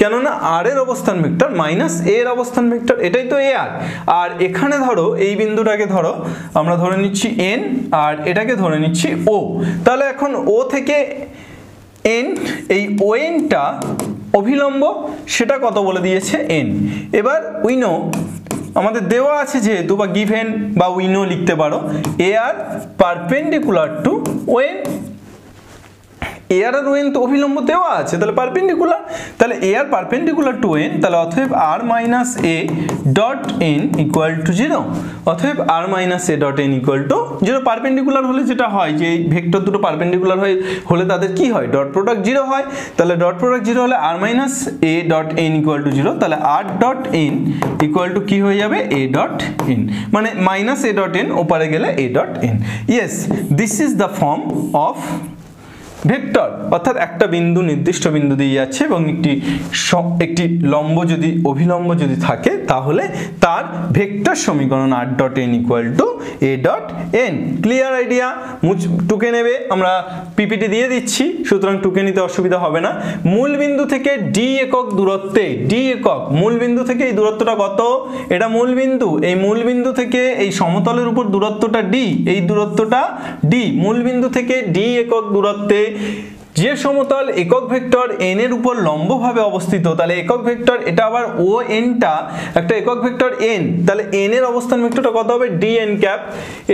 কেননা r এর অবস্থান ভেক্টর মাইনাস a এর অবস্থান ভেক্টর, এটাই তো ar। আর এখানে ধরো এই বিন্দুটাকে ধরো আমরা ধরে নিচ্ছি n আর এটাকে ধরে নিচ্ছি o। তাহলে এখন o থেকে n, এই ON টা অভিলম্ব, সেটা কত বলে দিয়েছে? n। এবার উই নো, আমাদের দেওয়া আছে যেহেতু, বা গিভেন বা উই নো লিখতে পারো, ar perpendicular to ON। AR আর ON তো অভিলম্ব দেওয়া আছে, তাহলে পারপেন্ডিকুলার, তাহলে AR পারপেন্ডিকুলার টু ON, তাহলে অতএব r minus a dot n equal to 0। অতএব r minus a dot n equal to 0। Perpendicular হলে যেটা হয় যে এই ভেক্টর দুটো পারপেন্ডিকুলার হলে তাদের কি হয়? ডট প্রোডাক্ট 0 হয়। তাহলে ডট প্রোডাক্ট 0 হলে r minus a dot n equal to 0। তাহলে r dot n equal to কি হয়ে যাবে? a ডট n, মানে মাইনাস a ডট n ওপারে গেলে a dot n। Yes, this is the form of vector. অর্থাৎ একটা বিন্দু নির্দিষ্ট বিন্দু দিয়ে যাচ্ছে এবং একটি লম্ব যদি অভিলম্ব যদি থাকে তাহলে তার ভেক্টর সমীকরণ r dot n equal to a dot n। Clear idea? টুকে নেবে, আমরা পিপিটি দিয়ে দিচ্ছি, সুতরাং টুকে নিতে অসুবিধা হবে না। মূল বিন্দু থেকে d একক দূরত্বে, d একক, মূল বিন্দু থেকে এই দূরত্বটা কত? এটা মূল বিন্দু, এই মূল বিন্দু থেকে এই সমতলের উপর দূরত্বটা d, এই দূরত্বটা d। মূল বিন্দু থেকে d একক দূরত্বে যে সমতল একক ভেক্টর n এর উপর লম্বভাবে অবস্থিত, তাহলে একক ভেক্টর এটা আবার ON টা একটা একক ভেক্টর n, তাহলে n এর অবস্থান ভেক্টরটা কত হবে? dn cap.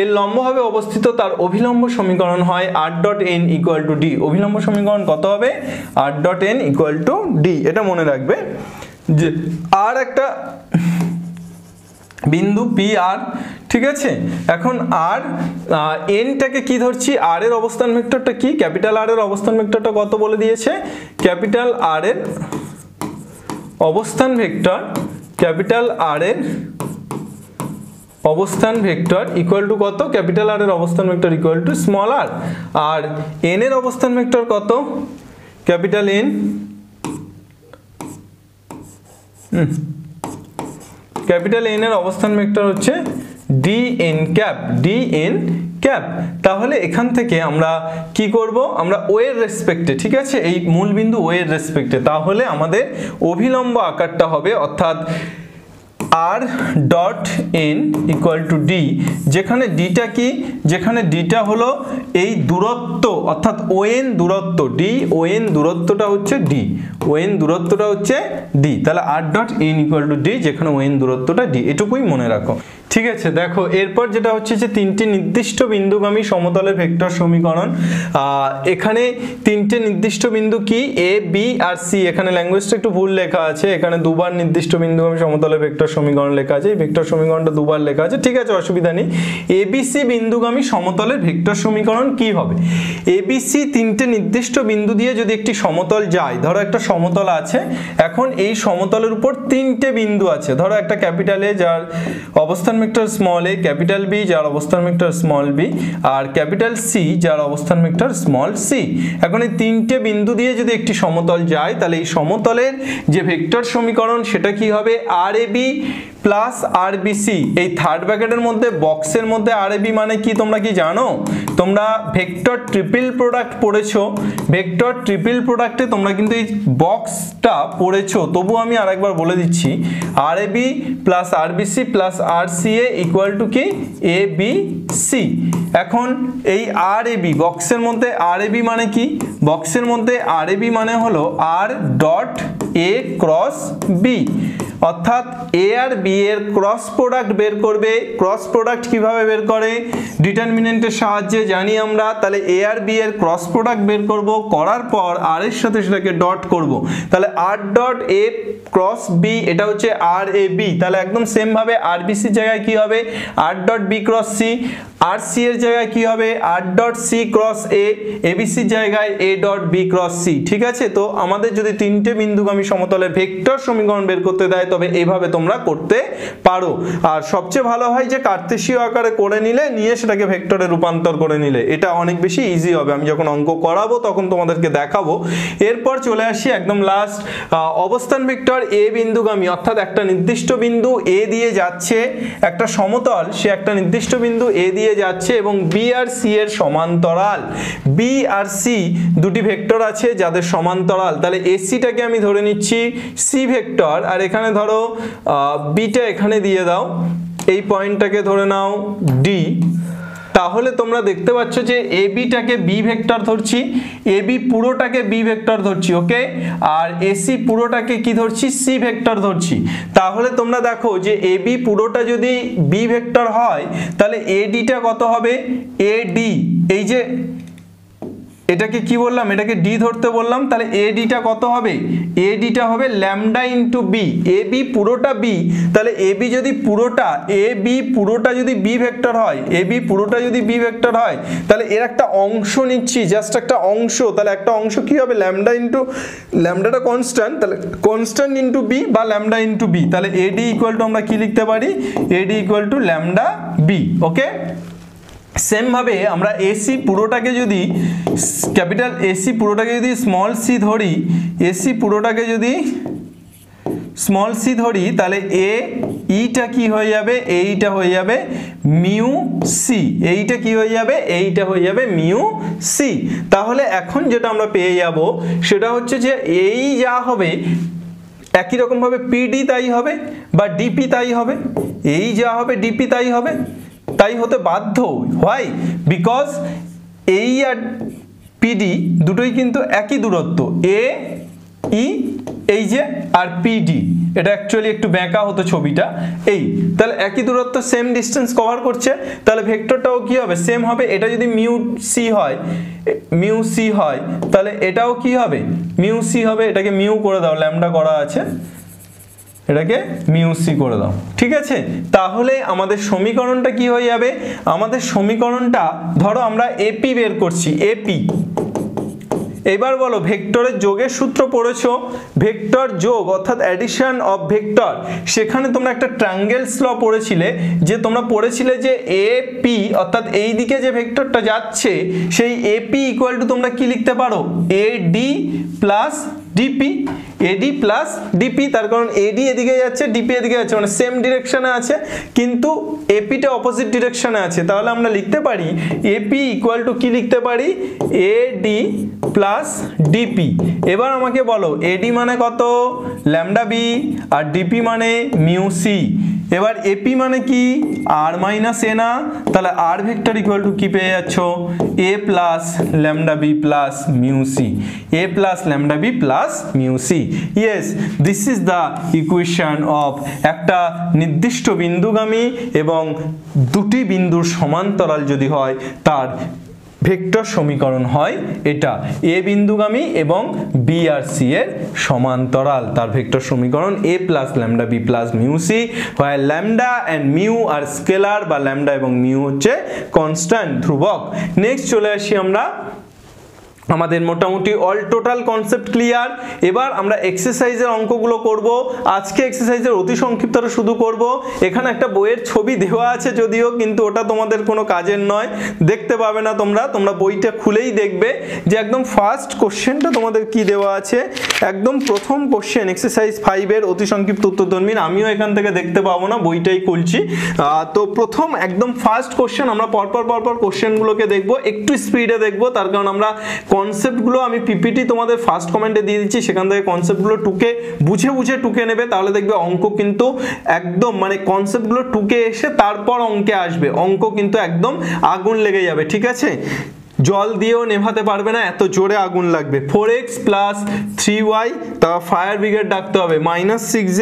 এর লম্বভাবে অবস্থিত তার অভিলম্ব সমীকরণ হয় r dot n equal to d। অভিলম্ব সমীকরণ কত হবে? r dot n equal to d। এটা মনে রাখবে যে আর একটা বিন্দু PR, ঠিক আছে? এখন আর এনটাকে কি ধরছি? আর এর অবস্থান ভেক্টরটা কি? ক্যাপিটাল আর এর অবস্থান ভেক্টরটা কত বলে দিয়েছে? ক্যাপিটাল আর এর অবস্থান ভেক্টর, ক্যাপিটাল আর এর অবস্থান ভেক্টর ইকুয়াল টু কত? ক্যাপিটাল আর এর অবস্থান vector equal to small r। আর n এর অবস্থান ভেক্টর কত? Capital n। ক্যাপিটাল n এর অবস্থান ভেক্টর হচ্ছে D N cap, D N cap. তাহলে এখান থেকে আমরা কি করব, আমরা ও এর রেসপেক্টে, ঠিক আছে, এই মূলবিন্দু ও এর রেসপেক্টে, তাহলে আমাদের অভিলম্ব আকারটা হবে অর্থাৎ r dot n equal to d, যেখানে ডিটা কি, যেখানে ডিটা হলো এই দূরত্ব অর্থাৎ ও এন দূরত্ব, ডি ও এন দূরত্বটা হচ্ছে ডি, ও এন দূরত্বটা হচ্ছে ডি, তাহলে r dot n equal to d, যেখানে ও এন দূরত্বটা ডি, এটুকুই মনে রাখো। ঠিক আছে, দেখো এরপর যেটা হচ্ছে যে তিনটি নির্দিষ্ট বিন্দুগামী সমতলের ভেক্টর সমীকরণ। এখানে তিনটে নির্দিষ্ট বিন্দু কি, এ বি আর সি, এখানে ল্যাঙ্গুয়েজটা একটু ভুল লেখা আছে, এখানে দুবার নির্দিষ্ট বিন্দুগামী সমতলের ভেক্টর সমীকরণ লেখা আছে, এই ভেক্টর সমীকরণটা দুবার লেখা আছে, ঠিক আছে, অসুবিধা নেই। এবিসি বিন্দুগামী সমতলের ভেক্টর সমীকরণ কি হবে, এবিসি তিনটে নির্দিষ্ট বিন্দু দিয়ে যদি একটি সমতল যায়, ধরো একটা সমতল আছে, এখন এই সমতলের উপর তিনটে বিন্দু আছে, ধরো একটা ক্যাপিটাল এ যার অবস্থান ভেক্টর স্মল এ, ক্যাপিটাল বি যার অবস্থান ভেক্টর স্মল বি, আর ক্যাপিটাল সি যার অবস্থান ভেক্টর স্মল সি। এখন এই তিনটে বিন্দু দিয়ে যদি একটি সমতল যায়, তাহলে এই সমতলের যে ভেক্টর সমীকরণ সেটা কি হবে, আর A B plus R B C. এই থার্ড ব্র্যাকেটের মধ্যে বক্সের মধ্যে আর এ বি মানে কি তোমরা কি জানো, তোমরা ভেক্টর ট্রিপল প্রোডাক্ট পড়েছো, ভেক্টর ট্রিপল প্রোডাক্টে তোমরা কিন্তু এই বক্সটা পড়েছো, তবু আমি আরেকবার বলে দিচ্ছি, R A B plus R B C plus R C A equal to কি, এ বি সি। এখন এই আর এ বি বক্সের মধ্যে আর এ বি মানে কি, বক্সের মধ্যে আর এ বি মানে হলো r dot a cross b, অর্থাৎ এ আর বি এর ক্রস প্রোডাক্ট বের করবে। ক্রস প্রোডাক্ট কিভাবে বের করে, ডিটারমিনেন্টের সাহায্যে জানি আমরা, তাহলে এ আর বি এর ক্রস প্রোডাক্ট বের করব, করার পর আর এর সাথে সেটাকে ডট করব, তাহলে r dot a cross b, এটা হচ্ছে আর এ বি, তাহলে একদম সেম ভাবে আর বি সির জায়গায় কি হবে, R dot B cross C, আর সি এর জায়গায় কি হবে, R dot C cross A, এবিসির জায়গায় A dot B cross C. ঠিক আছে, তো আমাদের যদি তিনটে বিন্দুগামী সমতলের ভেক্টর সমীকরণ বের করতে দেয়, তবে এইভাবে তোমরা করতে পারো। আর সবচেয়ে ভালো হয় যে কার্তেশীয় আকারে করে নিয়ে সেটাকে ভেক্টরে রূপান্তর করে নিলে, এটা অনেক বেশি ইজি হবে। আমি যখন অঙ্ক করাবো তখন তোমাদেরকে দেখাবো। এরপর চলে আসি একদম লাস্ট, অবস্থান ভেক্টর এ বিন্দুগামী, অর্থাৎ একটা নির্দিষ্ট বিন্দু এ দিয়ে যাচ্ছে, একটা সমতল সে একটা নির্দিষ্ট বিন্দু এ দিয়ে যাচ্ছে এবং বি আর সি এর সমান্তরাল, বি আর সি দুটি ভেক্টর আছে যাদের সমান্তরাল, তাহলে এসিটাকে আমি ধরে নিচ্ছি সি ভেক্টর, আর এখানে ধরো বিটা এখানে দিয়ে দাও, এই পয়েন্টটাকে ধরে নাও ডি। তাহলে তোমরা দেখতে পাচ্ছ যে এ বিটাকে বি ভেক্টর ধরছি, এ বি পুরোটাকে বি ভেক্টর ধরছি, ওকে, আর এসি পুরোটাকে কি ধরছি, সি ভেক্টর ধরছি। তাহলে তোমরা দেখো যে এ বি পুরোটা যদি বি ভেক্টর হয়, তাহলে এডিটা কত হবে, এডি, এই যে এটাকে কি বললাম, এটাকে ডি ধরতে বললাম, তাহলে এডিটা কত হবে, এডিটা হবে lambda into B, A B পুরোটা বি, তাহলে এ বি যদি পুরোটা, এ বি পুরোটা যদি বি ভেক্টর হয়, এ বি পুরোটা যদি বি ভেক্টর হয়, তাহলে এর একটা অংশ নিচ্ছি, জাস্ট একটা অংশ, তাহলে একটা অংশ কি হবে, ল্যামডা ইন্টু, ল্যামডাটা কনস্ট্যান্ট, তাহলে কনস্ট্যান্ট ইন্টু বি বা ল্যামডা ইন্টু বি, তাহলে এডি ইকুয়াল টু আমরা কি লিখতে পারি, AD equal to lambda b, okay. Same ভাবে আমরা এসি পুরোটাকে যদি ক্যাপিটাল এসি পুরোটাকে যদি স্মল সি ধরি, এসি পুরোটাকে যদি স্মল সি ধরি, তাহলে এ ইটা কি হয়ে যাবে, এইটা হয়ে যাবে মিউ সি, এইটা কি হয়ে যাবে, এইটা হয়ে যাবে মিউ সি। তাহলে এখন যেটা আমরা পেয়ে যাব সেটা হচ্ছে যে এই যা হবে একই রকম ভাবে পিডি তাই হবে বা ডিপি তাই হবে, এই যা হবে ডিপি তাই হবে, তাই হতে বাধ্য। হোয়াই, বিকজ এই আর পিডি দুটোই কিন্তু একই দূরত্ব, এ ই এই যে আর পিডি, এটা অ্যাকচুয়ালি একটু বেঁকা হতো ছবিটা, এই তাহলে একই দূরত্ব, সেম ডিস্টেন্স কভার করছে, তাহলে ভেক্টরটাও কি হবে, সেম হবে। এটা যদি মিউ সি হয়, মিউ সি হয়, তাহলে এটাও কি হবে, মিউ সি হবে। এটাকে মিউ করে দাও, ল্যামডা করা আছে, এটাকে মিউ সি করে দাও, ঠিক আছে। তাহলে আমাদের সমীকরণটা কি হয়ে যাবে, আমাদের সমীকরণটা ধরো আমরা এপি বের করছি, এপি, এবার বলো ভেক্টরের যোগের সূত্র পড়েছো, ভেক্টর যোগ অর্থাৎ অ্যাডিশন অফ ভেক্টর, সেখানে তোমরা একটা ট্রায়াঙ্গেলস ল পড়েছিলে, যে তোমরা পড়েছিলে যে এপি অর্থাৎ এই দিকে যে ভেক্টরটা যাচ্ছে সেই এপি ইকুয়াল টু তোমরা কি লিখতে পারো, এডি প্লাস ডিপি, এডি প্লাস ডিপি, তার কারণ এডি এদিকে যাচ্ছে ডিপি এদিকে যাচ্ছে, মানে সেম ডিরেকশনে আছে কিন্তু এপিটা অপোজিট ডিরেকশনে আছে, তাহলে আমরা লিখতে পারি এপি ইকুয়াল টু কি লিখতে পারি, এডি প্লাস ডিপি। এবার আমাকে বলো এডি মানে কত, ল্যামডা বি, আর ডিপি মানে মিউ সি। এবার এপি মানে কি, আর মাইনাস এ না, তাহলে আর ভেক্টর ইকুয়াল টু কি পেয়ে যাচ্ছ, A plus lambda B plus mu C, A plus lambda B plus mu C. Yes, this is the equation of একটা নির্দিষ্ট বিন্দুগামী এবং দুটি বিন্দুর সমান্তরাল যদি হয় তার ভেক্টর সমীকরণ হয় এটা, এ বিন্দুগামী এবং বি আর সি এর সমান্তরাল, তার ভেক্টর সমীকরণ A plus lambda B plus mu C, হয় lambda and mu are scalar, বা ল্যামডা এবং মিউ হচ্ছে কনস্ট্যান্ট ধ্রুবক। নেক্সট চলে আসি আমরা, আমাদের মোটামুটি অল টোটাল কনসেপ্ট ক্লিয়ার। এবার আমরা এক্সারসাইজের অঙ্কগুলো করব। আজকে এক্সারসাইজের অতি সংক্ষিপ্তটা শুধু করব। এখানে একটা বইয়ের ছবি দেওয়া আছে যদিও, কিন্তু ওটা তোমাদের কোনো কাজের নয়, দেখতে পাবে না তোমরা বইটা খুলেই দেখবে যে একদম ফার্স্ট কোশ্চেনটা তোমাদের কি দেওয়া আছে, একদম প্রথম কোশ্চেন এক্সারসাইজ 5-এর অতি সংক্ষিপ্ত উত্তরধর্মী। আমিও এখান থেকে দেখতে পাবো না, বইটাই খুলছি। তো প্রথম একদম ফার্স্ট কোশ্চেন, আমরা পরপর কোশ্চেনগুলোকে দেখবো, একটু স্পিডে দেখবো, তার কারণ আমরা কনসেপ্টগুলো আমি পিপিটি তোমাদের ফার্স্ট কমেন্টে দিয়ে দিচ্ছি, সেখান থেকে কনসেপ্টগুলো বুঝে টুকে নেবে, তাহলে দেখবে অঙ্ক কিন্তু একদম মানে কনসেপ্টগুলো টুকে এসে তারপর অঙ্কে আসবে, অঙ্ক কিন্তু একদম আগুন লেগে যাবে, ঠিক আছে? জল দিয়েও নেভাতে পারবে না, এত জোরে আগুন লাগবে। 4x প্লাস 3y, তা ফায়ার ব্রিগেড ডাকতে হবে, -6z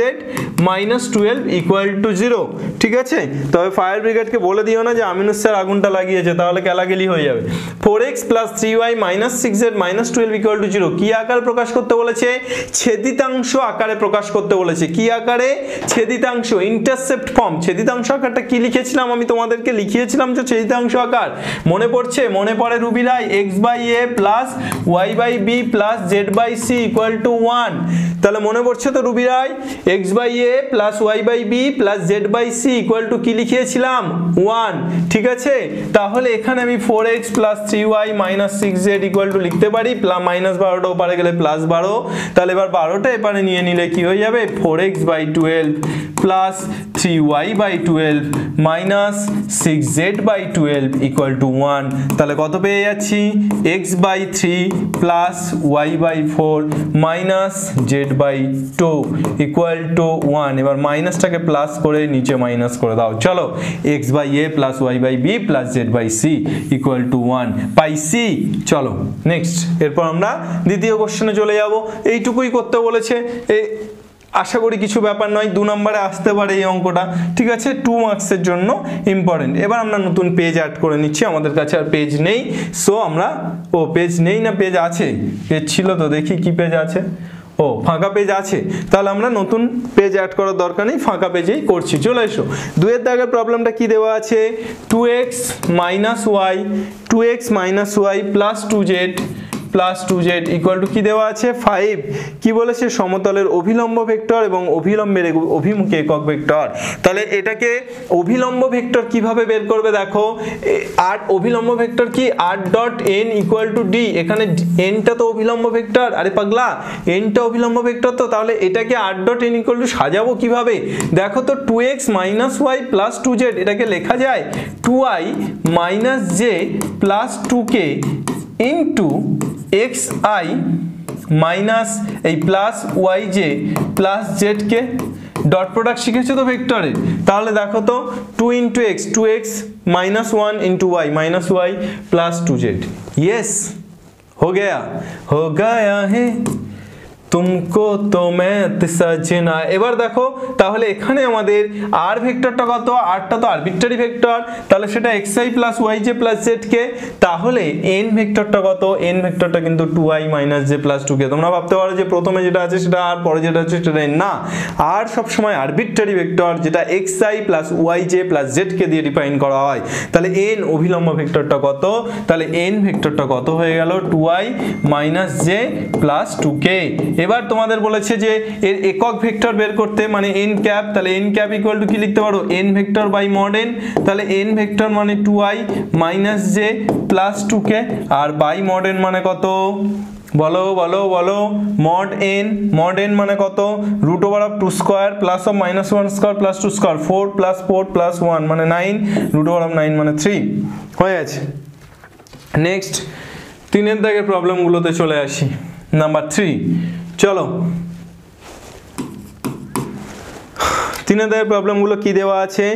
-12 ইকুয়াল টু 0, ঠিক আছে? তবে ফায়ার ব্রিগেডকে বলে দিও না যে আমিনুস স্যার আগুনটা লাগিয়েছে, তাহলে কেলাকেলি হয়ে যাবে। 4x plus 3y -6z -12 equal to 0 কি আকারে প্রকাশ করতে বলেছে, ছেদিতাংশ আকারে প্রকাশ করতে বলেছে। কি আকারে, ছেদিতাংশ, ইন্টারসেপ্ট ফর্ম। ছেদিতাংশ আকারটা কি লিখেছিলাম, আমি তোমাদেরকে লিখিয়েছিলাম যে ছেদিতাংশ আকার, মনে পড়ছে? মনে পড়ে রুবিলাই, x by a plus y by b plus z by c equal to 1, তাহলে মনে পড়ছে তো রুবিলাই, x by a plus y by b plus z by c equal to কি লিখিয়েছিলাম, 1, ঠিক আছে? তাহলে এখানে আমি 4x plus 3y minus 6z equal to লিখতে পারি, -12টা ওপারে গেলে +12, তাহলে এবার 12টা এপারে নিয়ে নিলে কি হয়ে যাবে, 4x by 12 plus 3y by 12 minus 6z by 12 equal to 1, তাহলে কত পেয়ে যাচ্ছি, x by 3 plus y by 4 minus z by 2 equal to 1। এবার মাইনাসটাকে প্লাস করে নিচে মাইনাস করে দাও, চলো, x by a plus y by b plus z by c equal to 1 পাইছি। চলো নেক্সট, এরপর আমরা দ্বিতীয় কোশ্চেনে চলে যাব। এইটুকুই করতে বলেছে, আশা করি কিছু ব্যাপার নয়, 2 নম্বরে আসতে পারে এই অঙ্কটা, ঠিক আছে? 2 মার্কসের জন্য ইম্পর্টেন্ট। এবার আমরা নতুন পেজ অ্যাড করে নিচ্ছি, আমাদের কাছে আর পেজ নেই, সো আমরা পেজ নেই না পেজ আছে, পেজ ছিল তো, দেখি কি পেজ আছে, ফাঁকা পেজ আছে, তাহলে আমরা নতুন পেজ অ্যাড করার দরকার নেই, ফাঁকা পেজেই করছি। চলে এসো, 2-এর দাগের প্রবলেমটা কি দেওয়া আছে, 2x minus y plus 2z plus 2z equal to কি দেওয়া আছে, 5। কি বলেছে, সমতলের অভিলম্ব ভেক্টর এবং অভিলম্বের অভিমুখী একক ভেক্টর। তাহলে এটাকে অভিলম্ব ভেক্টর কিভাবে বের করবে, দেখো, আর অভিলম্ব ভেক্টর কি, r.n ইকুয়াল টু d, এখানে nটা তো অভিলম্ব ভেক্টর, আরে পাগলা, nটা অভিলম্ব ভেক্টর, তো তাহলে এটাকে r.n ইকুয়াল টু সাজাবো কিভাবে, দেখো তো, 2x minus y plus 2z, এটাকে লেখা যায় 2i minus j plus 2k into xi minus এই প্লাস yj প্লাস z কে, ডট প্রোডাক্ট শিখেছো তো ভেক্টরে, তাহলে দেখো তো 2 ইন্টু x, 2x minus 1 into y minus y plus 2z। Yes, हो गया है तुमको तो मैं सजना। এবার দেখো তাহলে এখানে আমাদের আর ভেক্টরটা কত, আরটা তো আরবিট্রারি ভেক্টর, তাহলে সেটা xi plus yj plus zk। তাহলে n ভেক্টরটা কত, n ভেক্টরটা কিন্তু 2i minus j plus 2k। তোমরা ভাবতে পারো যে প্রথমে যেটা আছে সেটা আর, পরে যেটা আছে সেটা n, না, আর সব সময় আরবিট্রারি ভেক্টর যেটা xi plus yj plus zk দিয়ে ডিফাইন করা হয়। তাহলে n অভিলম্ব ভেক্টরটা কত, তাহলে n ভেক্টরটা কত হয়ে গেল 2i minus j plus 2k। এবার তোমাদের বলেছে যে এর একক ভেক্টর বের করতে, মানে n ক্যাপ, তাহলে n ক্যাপ ইকুয়াল টু কি লিখতে পারো, n vector by mod n। তাহলে n ভেক্টর মানে 2i minus j plus 2k, আর বাই মড n মানে কত, বলো বলো বলো, মড n মানে কত, root over of 2 square plus of minus 1 square plus 2 square, 4 plus 4 plus 1 মানে 9, রুট ওভার অফ 9 মানে 3 হয়ে আছে। নেক্সট 3 দাগের প্রবলেমগুলোতে চলে আসি, নাম্বার 3। চলো 3 দাগের প্রবলেমগুলো কি দেওয়া আছে,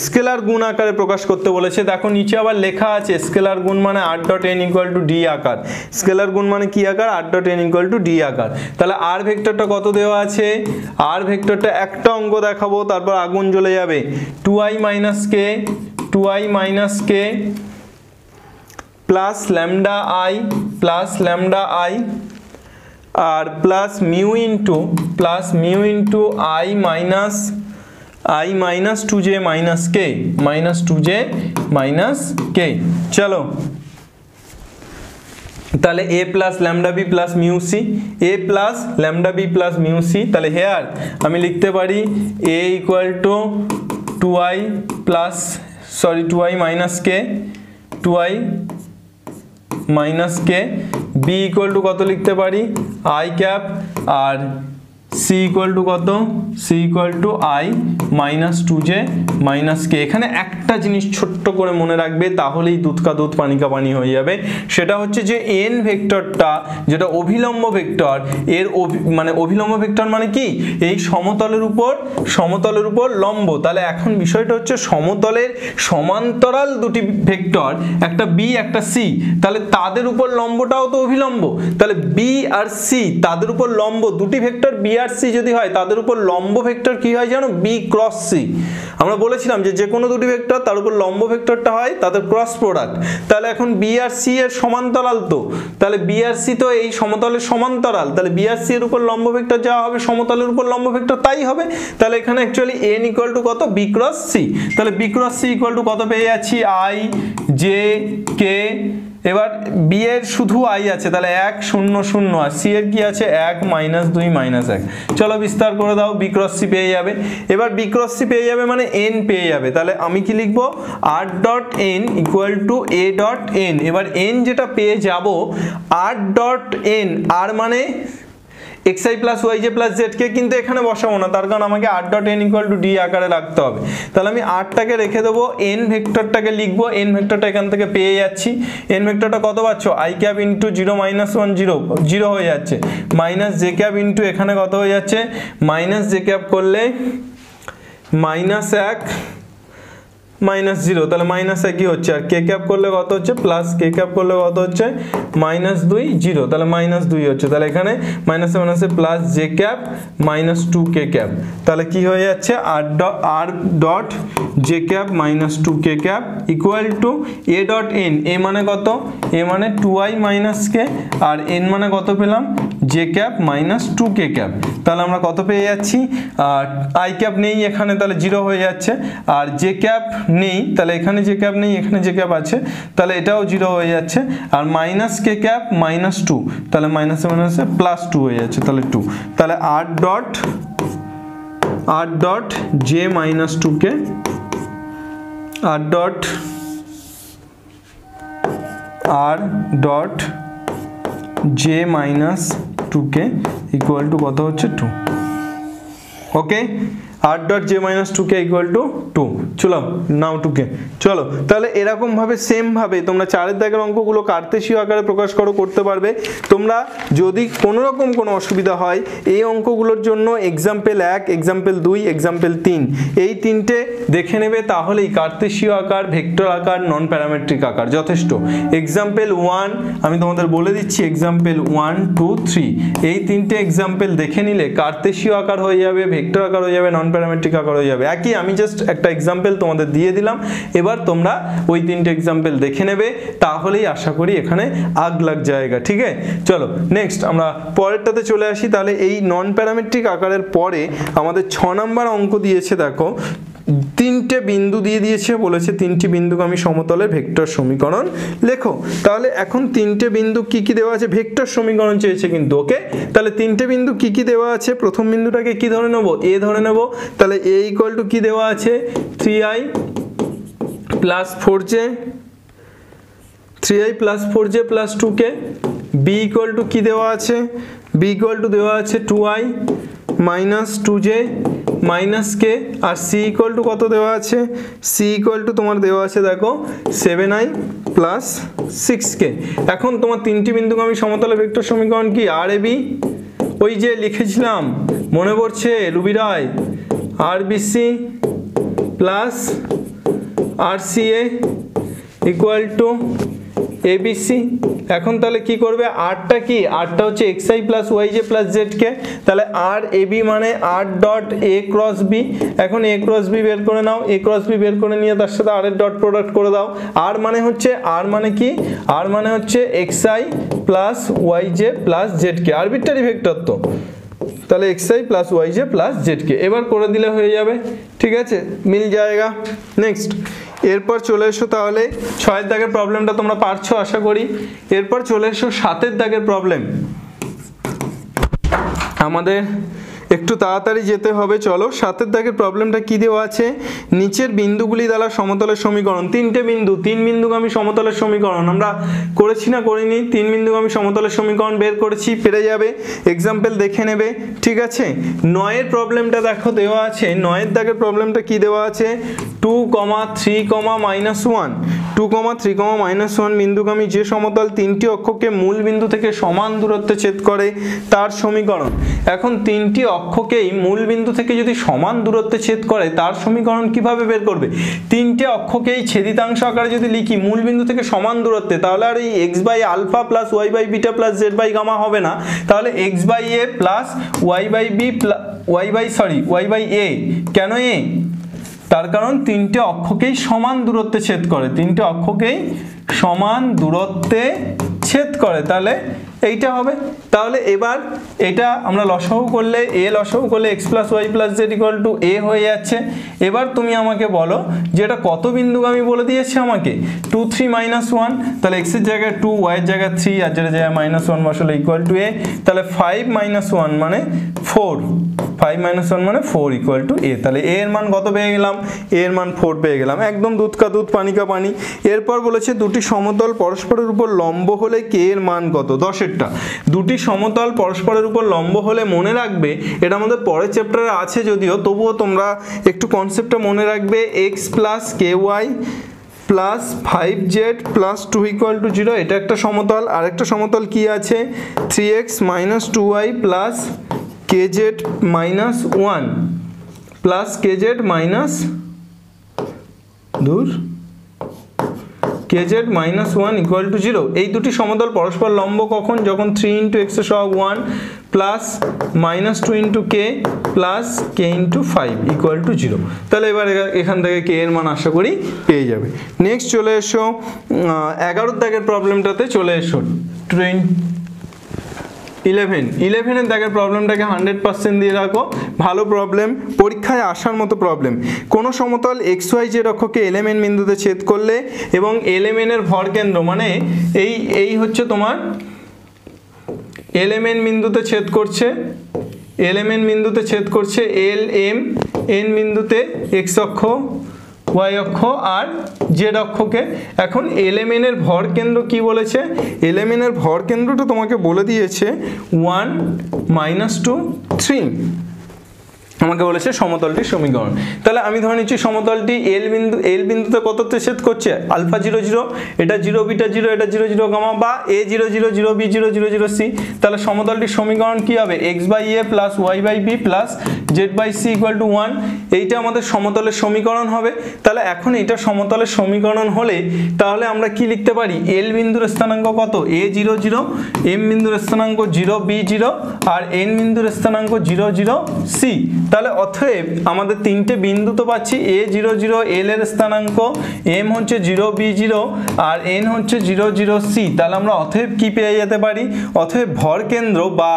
স্কেলার গুণ আকারে প্রকাশ করতে বলেছে। দেখো নিচে আবার লেখা আছে স্কেলার গুণ মানে r dot n equal to D আকার। স্কেলার গুণ মানে কি আকার, r dot n equal to D আকার। তাহলে r ভেক্টরটা কত দেওয়া আছে, r ভেক্টরটা একটা অঙ্ক দেখাবো তারপর আগুন জ্বলে যাবে, 2i minus k plus lambda i আর plus mu into i minus 2j minus k। চলো তাহলে a plus lambda B plus mu c, তাহলে হেয়ার আমি লিখতে পারি a equal to 2i minus k, b equal to কত লিখতে পারি i ক্যাপ, আর c ইকুয়াল টু কত, c equal to i minus 2j minus k। এখানে একটা জিনিস ছোট্ট করে মনে রাখবে, তাহলেই দুধ কা দুধ পানি কা পানি হয়ে যাবে। সেটা হচ্ছে যে n ভেক্টরটা যেটা অভিলম্ব ভেক্টর, এর মানে অভিলম্ব ভেক্টর মানে কি, এই সমতলের উপর লম্ব। তাহলে এখন বিষয়টা হচ্ছে সমতলের সমান্তরাল দুটি ভেক্টর, একটা b একটা c, তাহলে তাদের উপর লম্বটাও তো অভিলম্ব। তাহলে b আর c তাদের উপর লম্ব, দুটি ভেক্টর b আর c যদি হয় তাদের উপর লম্ব ভেক্টর কি হয় জানো, b ক্রস c। আমরা বলেছিলাম যে যে কোনো দুটি ভেক্টর তার উপর লম্ব ভেক্টরটা হয় তাদের ক্রস প্রোডাক্ট। তাহলে এখন b আর c এর সমান্তরাল, তো তাহলে b আর c তো এই সমতলের সমান্তরাল, তাহলে b আর c এর উপর লম্ব ভেক্টর যা হবে সমতলের উপর লম্ব ভেক্টর তাই হবে। তাহলে এখানে অ্যাকচুয়ালি n ইকুয়াল টু কত, b ক্রস c। তাহলে b cross c equal to কত পেয়ে যাচ্ছি, i j k। এবার b এর শুধু i আছে, তাহলে 1 0 0, আর c এর কি আছে 1 মাইনাস 2 মাইনাস 1। চলো বিস্তার করে দাও, b ক্রস c পেয়ে যাবে। এবার b ক্রস c পেয়ে যাবে মানে n পেয়ে যাবে। তাহলে আমি কি লিখবো, r dot n equal to a dot n। এবার n যেটা পেয়ে যাব, r ডট n, r মানে xi plus yj plus zk, কিন্তু এখানে বসাবো না, তার কারণ আমাকে r dot n equal to d আকারে রাখতে হবে। তাহলে আমি rটাকে রেখে দেবো, n ভেক্টরটাকে লিখবো, n ভেক্টরটা এখান থেকে পেয়ে যাচ্ছি। n ভেক্টরটা কত পাচ্ছ, i ক্যাপ ইন্টু 0 মাইনাস 1 0 হয়ে যাচ্ছে, মাইনাস j ক্যাপ ইন্টু এখানে কত হয়ে যাচ্ছে, মাইনাস j ক্যাপ করলে মাইনাস 1 মাইনাস 0, তাহলে মাইনাস 1 কি হচ্ছে, আর কে ক্যাপ করলে কত হচ্ছে, প্লাস কে ক্যাপ করলে কত হচ্ছে, মাইনাস 2 0, তাহলে মাইনাস 2 হচ্ছে। তাহলে এখানে মাইনাসে মাইনাসে plus J cap minus 2 K cap, তাহলে কি হয়ে যাচ্ছে, R dot J cap minus 2 K cap equal to A dot N. A মানে কত, এ মানে 2i মাইনাস কে, আর এন মানে কত পেলাম, J cap minus 2 K cap. তাহলে আমরা কত পেয়ে যাচ্ছি, আর আই ক্যাপ নেই এখানে, তাহলে 0 হয়ে যাচ্ছে, আর জে ক্যাপ নেই, তাহলে এখানে জে ক্যাপ নেই, এখানে জে ক্যাপ আছে, তাহলে এটাও 0 হয়ে যাচ্ছে, আর মাইনাস কে ক্যাপ মাইনাস 2, তাহলে মাইনাসে মাইনাসে প্লাস 2 হয়ে যাচ্ছে, তাহলে 2। তাহলে r dot j minus 2 k, r dot j minus 2 k equal to কত হচ্ছে 2। Okay, r dot j minus 2k equal to 2। চলো নাও 2k। চলো তাহলে এরকম ভাবে সেম ভাবে তোমরা 4 এর দাগের অঙ্কগুলো কার্তেশীয় আকারে প্রকাশ করতে পারবে। তোমরা যদি কোনো রকম কোনো অসুবিধা হয় এই অঙ্কগুলোর জন্য এক্সাম্পল 1, এক্সাম্পল 2, এক্সাম্পল 3 এই তিনটে দেখে নেবে, তাহলেই কার্তেশীয় আকার, ভেক্টর আকার, নন প্যারামেট্রিক আকার যথেষ্ট। এক্সাম্পল 1 আমি তোমাদের বলে দিচ্ছি, এক্সাম্পল 1, 2, 3 এই তিনটে এক্সাম্পল দেখে নিলে কার্তেশীয় আকার হয়ে যাবে, ভেক্টর আকার হয়ে যাবে, নন প্যারামেট্রিক আকার হয়ে যাবে। একই আমি জাস্ট একটা এক্সাম্পল তোমাদের দিয়ে দিলাম, এবার তোমরা ওই তিনটে এক্সাম্পল দেখে নেবে, তাহলেই আশা করি এখানে আগ লাগ জায়গা। ঠিক আছে, চলো নেক্সট আমরা পরেরটাতে চলে আসি। তাহলে এই নন প্যারামেট্রিক আকারের পরে আমাদের 6 নাম্বার অঙ্ক দিয়েছে। দেখো তিনটে বিন্দু দিয়ে দিয়েছে, বলেছে তিনটি বিন্দুগামী সমতলের ভেক্টর সমীকরণ লেখো। তাহলে এখন তিনটে বিন্দু কি কি দেওয়া আছে, ভেক্টর সমীকরণ চেয়েছে কিন্তু। ওকে, তাহলে তিনটে বিন্দু কি কি দেওয়া আছে, প্রথম বিন্দুটাকে কি ধরে নেব, এ ধরে নেব। তাহলে এ ইকুয়াল টু কি দেওয়া আছে, 3i plus 4j, 3i plus 4j plus 2k। B equal to কি দেওয়া আছে, বি ইকুয়াল টু দেওয়া আছে 2i minus 2j minus k. আর সি ইকুয়াল টু কত দেওয়া আছে, সি ইকুয়াল টু তোমার দেওয়া আছে দেখো 7i প্লাস 6k। এখন তোমার তিনটি বিন্দুগামী সমতলের ভেক্টর সমীকরণ কি, আর এ বি, ওই যে লিখেছিলাম মনে পড়ছে Ruby Roy, r bc plus R C A equal to abc. এখন তাহলে কি করবে, আরটা কি, আরটা হচ্ছে xi প্লাস ওয়াইজে প্লাস জেডকে। তাহলে আর এবি মানে r dot a cross b. এখন এ ক্রস বি বের করে নাও, এ ক্রস বি বের করে নিয়ে তার সাথে আর এর ডট প্রোডাক্ট করে দাও। আর মানে হচ্ছে, আর মানে কি, আর মানে হচ্ছে xi plus ওয়াইজে plus Z K, arbitrary vector তো। তাহলে xi প্লাস ওয়াইজে প্লাস জেডকে এবার করে দিলে হয়ে যাবে। ঠিক আছে, মিল জায়গা। নেক্সট এরপর চলে এসো, তাহলে 6 এর দাগের প্রবলেমটা তোমরা পারছো আশা করি। এরপর চলে এসো 7 এর দাগের প্রবলেম। আমাদের একটু তাড়াতাড়ি যেতে হবে। চলো 7 এর দাগের প্রবলেমটা কি দেওয়া আছে, নিচের বিন্দুগুলি দ্বারা সমতলের সমীকরণ। তিনটে বিন্দু, 3 বিন্দুগামী সমতলের সমীকরণ আমরা করেছি না করিনি, 3 বিন্দুগামী সমতলের সমীকরণ বের করেছি, পেরে যাবে। এক্সাম্পল দেখে নেবে। ঠিক আছে, 9 এর প্রবলেমটা দেখো দেওয়া আছে। 9 এর দাগের প্রবলেমটা কি দেওয়া আছে, 2, 3, -1, 2, 3, -1 বিন্দুগামী যে সমতল তিনটি অক্ষকে মূল বিন্দু থেকে সমান দূরত্বে ছেদ করে তার সমীকরণ। এখন তিনটি অক্ষকেই মূল বিন্দু থেকে যদি সমান দূরত্বে ছেদ করে তার সমীকরণ কিভাবে বের করবে, তিনটে অক্ষকেই ছেদিতাংশ আকারে যদি লিখি মূল বিন্দু থেকে সমান দূরত্বে, তাহলে আর এই x by alpha plus y by beta plus z by gamma হবে না, তাহলে x by a plus y by b y by a। কেন a, তার কারণ তিনটে অক্ষকেই সমান দূরত্বে ছেদ করে, তিনটে অক্ষকেই সমান দূরত্বে ছেদ করে, তাহলে এইটা হবে। তাহলে এবার এটা আমরা লসাগু করলে, এ লসাগু করলে x plus Y plus Z equal to A হয়ে যাচ্ছে। এবার তুমি আমাকে বলো যে এটা কত বিন্দুগামী বলে দিয়েছে আমাকে, 2, 3, -1। তাহলে x এর জায়গায় 2, y এর জায়গায় 3, আর যেটা জায়গায় -1 বসালে ইকুয়াল টু এ। তাহলে 5 - 1 মানে 4, 5 - 1 মানে 4 ইকুয়াল টু এ। তাহলে এ এর মান কত পেয়ে গেলাম, এ এর মান 4 পেয়ে গেলাম, একদম দুধ কা দুধ পানি কা পানি। এরপর বলেছে দুটি সমতল পরস্পরের উপর লম্ব হলে কে এর মান কত, 10এরটা। দুটি সমতল পরস্পরের উপর লম্ব হলে মনে রাখবে, এটা আমাদের পরের চ্যাপ্টারে আছে যদিও, তবুও তোমরা একটু কনসেপ্টটা মনে রাখবে, x plus k y plus 5z plus 2 equal to 0, এটা একটা সমতল। আর একটা সমতল কি আছে, 3x minus 2y plus kz minus 1 plus kz minus kz minus 1 equal to 0। এই দুটি সমতল পরস্পর লম্ব কখন, যখন 3 × x সহগ 1 plus -2 × k plus k × 5 equal to 0। তাহলে এবার এখান থেকে k এর মান আশা করি পেয়ে যাবে। নেক্সট চলে এসো 11 দাগের প্রবলেমটাতে চলে এসো। 11 এর দাগের প্রবলেমটাকে 100% দিয়ে রাখো, ভালো প্রবলেম, পরীক্ষায় আসার মতো প্রবলেম। কোন সমতল xy z অক্ষকে এলিমেন্ট বিন্দুতে ছেদ করলে এবং এলিমেন্টের ভরকেন্দ্র মানে এই হচ্ছে তোমার এলিমেন্ট বিন্দুতে ছেদ করছে, এলিমেন্ট বিন্দুতে ছেদ করছে এল এম এন বিন্দুতে x অক্ষ, y অক্ষ আর z অক্ষকে। এখন এলিমেন্টের ভরকেন্দ্র কি বলেছে, এলিমেন্টের ভরকেন্দ্রটা তোমাকে বলে দিয়েছে 1, -2, 3। আমাকে বলেছে সমতলটির সমীকরণ। তাহলে আমি ধরে নিচ্ছি সমতলটি এল বিন্দুতে কততে ছেদ করছে, আলফা 0 0, এটা 0 বিটা 0, এটা 0 0 গামা বা a 0 0 0 b 0 0 0 c। তাহলে সমতলটির সমীকরণ কি হবে, x/a plus y/b plus z/c = 1। এইটা আমাদের সমতলের সমীকরণ হবে। তাহলে এখন এটা সমতলের সমীকরণ হলে তাহলে আমরা কি লিখতে পারি, এল বিন্দুর স্থানাঙ্ক কত, a 0 0, m বিন্দুর স্থানাঙ্ক 0 b 0 আর n বিন্দুর স্থানাঙ্ক 0 0 c। তাহলে অতএব আমাদের তিনটে বিন্দু তো পাচ্ছি, a 0 0 l এর স্থানাঙ্ক, m হচ্ছে 0 b 0 আর n হচ্ছে 0 0 c। তাহলে আমরা অতএব কি পেয়ে যেতে পারি, অতএব ভর কেন্দ্র বা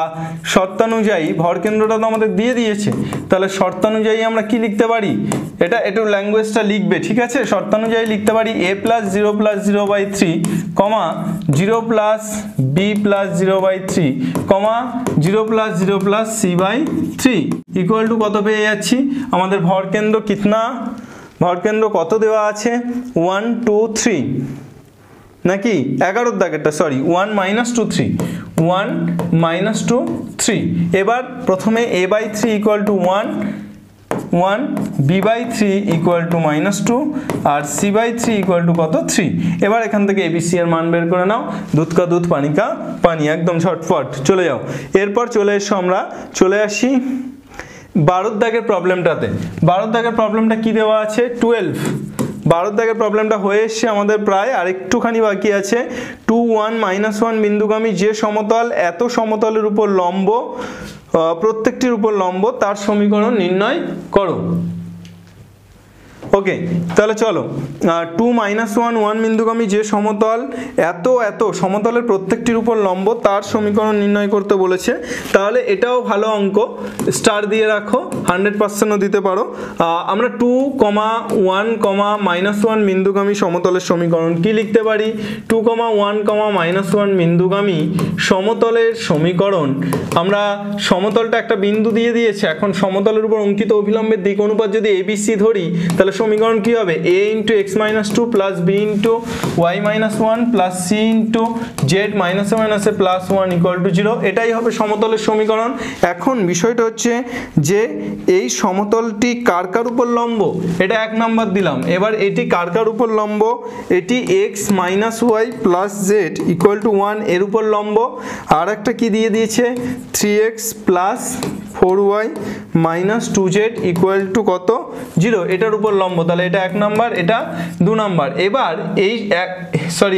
শর্তানুযায়ী, ভর কেন্দ্রটা তো আমাদের দিয়ে দিয়েছে, তাহলে শর্তানুযায়ী আমরা কি লিখতে পারি, এটা একটু ল্যাঙ্গুয়েজটা লিখবে, ঠিক আছে। শর্তানুযায়ী লিখতে পারি a + 0 + 0/3, 0 + b + 0/3, 0 + 0 + c/3 equal to কত পেয়ে যাচ্ছি, আমাদের ভর কেন্দ্র কিতনা, ভর কেন্দ্র কত দেওয়া আছে 1 2 3 নাকি 11 দাগেরটা, সরি 1 - 2 3, 1 - 2 3। এবার প্রথমে a/3 = 1 1, b/3 = -2 আর c/3 = কত 3। এবার এখান থেকে abc এর মান বের করে নাও, দুধ কা দুধ পানি কা পানি, একদম ঝটফট চলে যাও। এরপর চলে এসো, আমরা চলে আসি 12 দাগের প্রবলেমটাতে। 12 দাগের প্রবলেমটা কি দেওয়া আছে 12। 12 দাগের প্রবলেমটা হয়ে এসছে আমাদের, প্রায় আরেকটুখানি বাকি আছে। 2 1 -1 বিন্দুগামী যে সমতল এত সমতলের উপর লম্ব, প্রত্যেকটির উপর লম্ব, তার সমীকরণ নির্ণয় করো। ওকে, তাহলে চলো 2 -1 1 বিন্দুগামী যে সমতল এত সমতলের প্রত্যেকটির উপর লম্ব, তার সমীকরণ নির্ণয় করতে বলেছে। তাহলে এটাও ভালো অঙ্ক, স্টার দিয়ে রাখো, 100%ও দিতে পারো। আমরা 2, 1, -1 বিন্দুগামী সমতলের সমীকরণ কি লিখতে পারি, 2, 1, -1 বিন্দুগামী সমতলের সমীকরণ। আমরা সমতলটা একটা বিন্দু দিয়ে দিয়েছে, এখন সমতলের উপর অঙ্কিত অভিলম্বের দিক অনুপাত যদি abc ধরি, তাহলে সমীকরণ কি হবে, a × x - 2 plus b × y - 1 plus c × z - a plus 1 = 0। এটাই হবে সমতলের সমীকরণ। এখন বিষয়টা হচ্ছে যে এই সমতলটি কার কার উপর লম্ব, এটা 1 নাম্বার দিলাম। এবার এটি কার কার উপর লম্ব, এটি x - y প্লাস z = 1 এর উপর লম্ব। আর একটা কি দিয়ে দিয়েছে 3x প্লাস 4y - 2z = কত 0, এটার উপর লম্ব। তাহলে এটা 1 নাম্বার, এটা 2 নাম্বার। এবার এই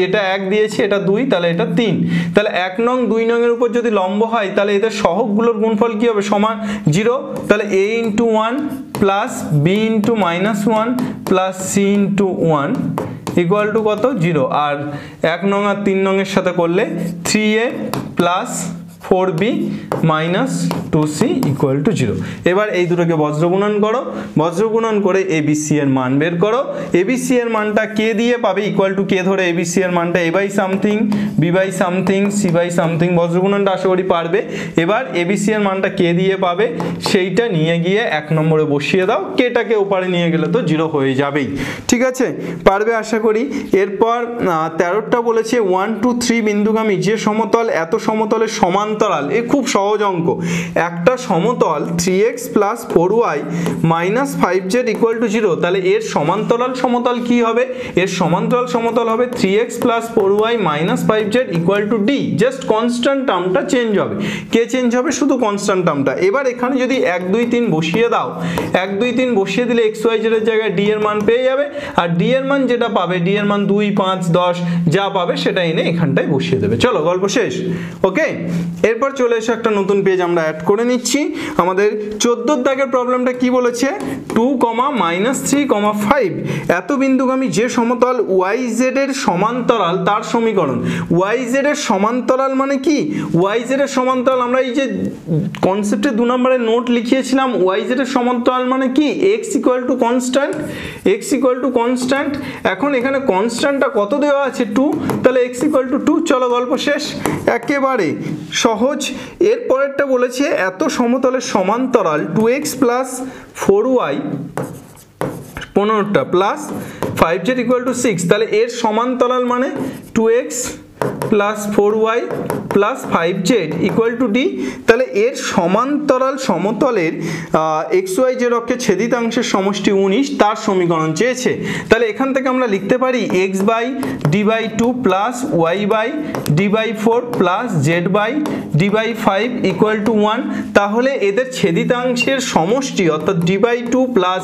এটা 1 দিয়েছে, এটা 2, তাহলে এটা 3। তাহলে 1 নং 2 নং এর উপর যদি লম্ব হয়, তাহলে এদের সহগগুলোর গুণফল কি হবে, সমান 0। তাহলে a × 1 plus b × -1 plus c × 1 = কত 0। আর 1 নং আর 3 নং এর সাথে করলে 3a প্লাস 4b - 2c = 0। এবার এই দুটোকে বজ্রগুণন করো, বজ্রগুণন করে abc এর মান বের করো। abc এর মানটা k দিয়ে পাবে, ইকুয়াল টু k ধরে abc এর মানটা a/something, b/something, c/something, বজ্রগুণনটা আশা করি পারবে। এবার abc এর মানটা k দিয়ে পাবে, সেইটা নিয়ে গিয়ে 1 নম্বরে বসিয়ে দাও, kটাকে ওপারে নিয়ে গেলে তো 0 হয়ে যাবেই, ঠিক আছে, পারবে আশা করি। এরপর 13টা বলেছে 1 2 3 বিন্দুগামী যে সমতল এত সমতলের সমান্তরাল। এ খুব সহজ অঙ্ক। একটা সমতল 3x plus 4y minus 5z = 0। তাহলে এর সমান্তরাল সমতল কি হবে, এর সমান্তরাল সমতল হবে 3x plus 4y minus 5z = d। Just constant টার্মটা চেঞ্জ হবে, কে চেঞ্জ হবে, শুধু কনস্ট্যান্ট টার্মটা। এবার এখানে যদি 1 2 3 বসিয়ে দাও, 1 2 3 বসিয়ে দিলে x y z এর জায়গায় d এর মান পেয়ে যাবে। আর d এর মান যেটা পাবে, d এর মান 2 5 10 যা পাবে সেটা এনে এখানটায় বসিয়ে দেবে। চলো গল্প শেষ। ওকে, এরপর চলে এসে একটা নতুন পেজ আমরা অ্যাড করে নিচ্ছি। আমাদের 14 দাগের প্রবলেমটা কি বলেছে, 2, -3, 5 এত বিন্দুগামী যে সমতল yz এর সমান্তরাল তার সমীকরণ। yz এর সমান্তরাল মানে কি, yz এর সমান্তরাল আমরা এই যে কনসেপ্টে 2 নম্বরের নোট লিখিয়েছিলাম, yz এর সমান্তরাল মানে কি, x = কনস্ট্যান্ট, x = কনস্ট্যান্ট। এখন এখানে কনস্ট্যান্টটা কত দেওয়া আছে 2, তাহলে x = 2। চলো গল্প শেষ, একেবারে সহজ। এর পরেরটা বলেছে এত সমতলের সমান্তরাল 2x plus 4y 15টা plus 5z = 6। তাহলে এর সমান্তরাল মানে 2x plus 4y plus 5z equal to D. তাহলে এর সমান্তরাল সমতলের xyz অক্ষে ছেদিতাংশের সমষ্টি 19, তার সমীকরণ চেয়েছে। তাহলে এখান থেকে আমরা লিখতে পারি x by d by 2 plus y by d by 4 plus z by d by 5 equal to 1। তাহলে এদের ছেদিতাংশের সমষ্টি অর্থাৎ d by 2 plus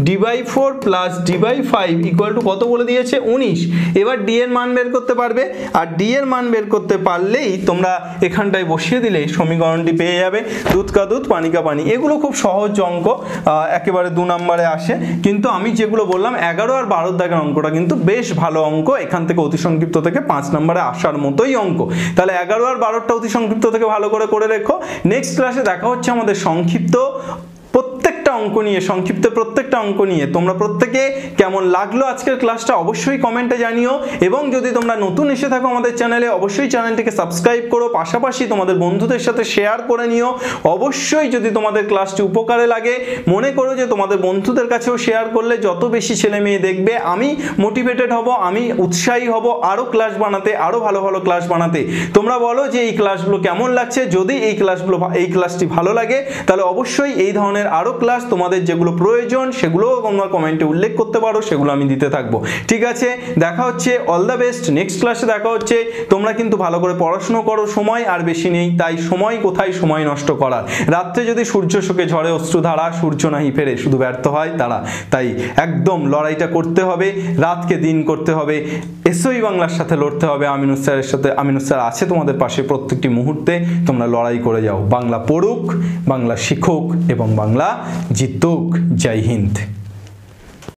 d by 4 plus d by 5 equal to কত বলে দিয়েছে? 19। এবার ডি এর মান বের করতে পারবে, আর ডি এর মান বের করতে পারলেই তোমরা এখানটায় বসিয়ে দিলে সমীকরণটি পেয়ে যাবে। দুধ কা দুধ পানি কা পানি, এগুলো খুব সহজ অঙ্ক, একেবারে 2 নম্বরে আসে। কিন্তু আমি যেগুলো বললাম 11 আর 12 দাগের অঙ্কটা কিন্তু বেশ ভালো অঙ্ক, এখান থেকে অতি সংক্ষিপ্ত থেকে 5 নম্বরে আসার মতোই অঙ্ক। তাহলে 11 আর 12টা অতি সংক্ষিপ্ত থেকে ভালো করে রেখো। নেক্সট ক্লাসে দেখা হচ্ছে আমাদের সংক্ষিপ্ত প্রত্যেকটা অঙ্ক নিয়ে, সংক্ষিপ্ত প্রত্যেকটা অঙ্ক নিয়ে। তোমরা প্রত্যেকে কেমন লাগলো আজকের ক্লাসটা অবশ্যই কমেন্টে জানিও, এবং যদি তোমরা নতুন এসে থাকো আমাদের চ্যানেলে অবশ্যই চ্যানেলটিকে সাবস্ক্রাইব করো, পাশাপাশি তোমাদের বন্ধুদের সাথে শেয়ার করে নিও। অবশ্যই যদি তোমাদের ক্লাসটি উপকারে লাগে মনে করো যে তোমাদের বন্ধুদের কাছেও শেয়ার করলে যত বেশি ছেলে মেয়ে দেখবে আমি মোটিভেটেড হব, আমি উৎসাহী হব আরও ক্লাস বানাতে, আরও ভালো ভালো ক্লাস বানাতে। তোমরা বলো যে এই ক্লাসগুলো কেমন লাগছে, যদি এই ক্লাসটি ভালো লাগে তাহলে অবশ্যই এই ধরনের আরো ক্লাস তোমাদের যেগুলো প্রয়োজন সেগুলো তোমরা কমেন্টে উল্লেখ করতে পারো, সেগুলো আমি দিতে থাকবো। ঠিক আছে, দেখা হচ্ছে, অল দ্য বেস্ট। নেক্সট ক্লাসে দেখা হচ্ছে। তোমরা কিন্তু ভালো করে পড়াশোনা করো, সময় আর বেশি নেই, তাই সময় কোথায় সময় নষ্ট করার। রাত্রে যদি সূর্য শোকে ঝরে অশ্রুধারা, সূর্য নাহি ফেরে শুধু ব্যর্থ হয় তারা। তাই একদম লড়াইটা করতে হবে, রাতকে দিন করতে হবে, এসওই বাংলার সাথে লড়তে হবে, আমিনুর স্যারের সাথে। আমিনুর স্যার আছে তোমাদের পাশে প্রত্যেকটি মুহূর্তে, তোমরা লড়াই করে যাও। বাংলা পড়ুক, বাংলা শিখুক এবং বাংলা জিতুক। জয় হিন্দ।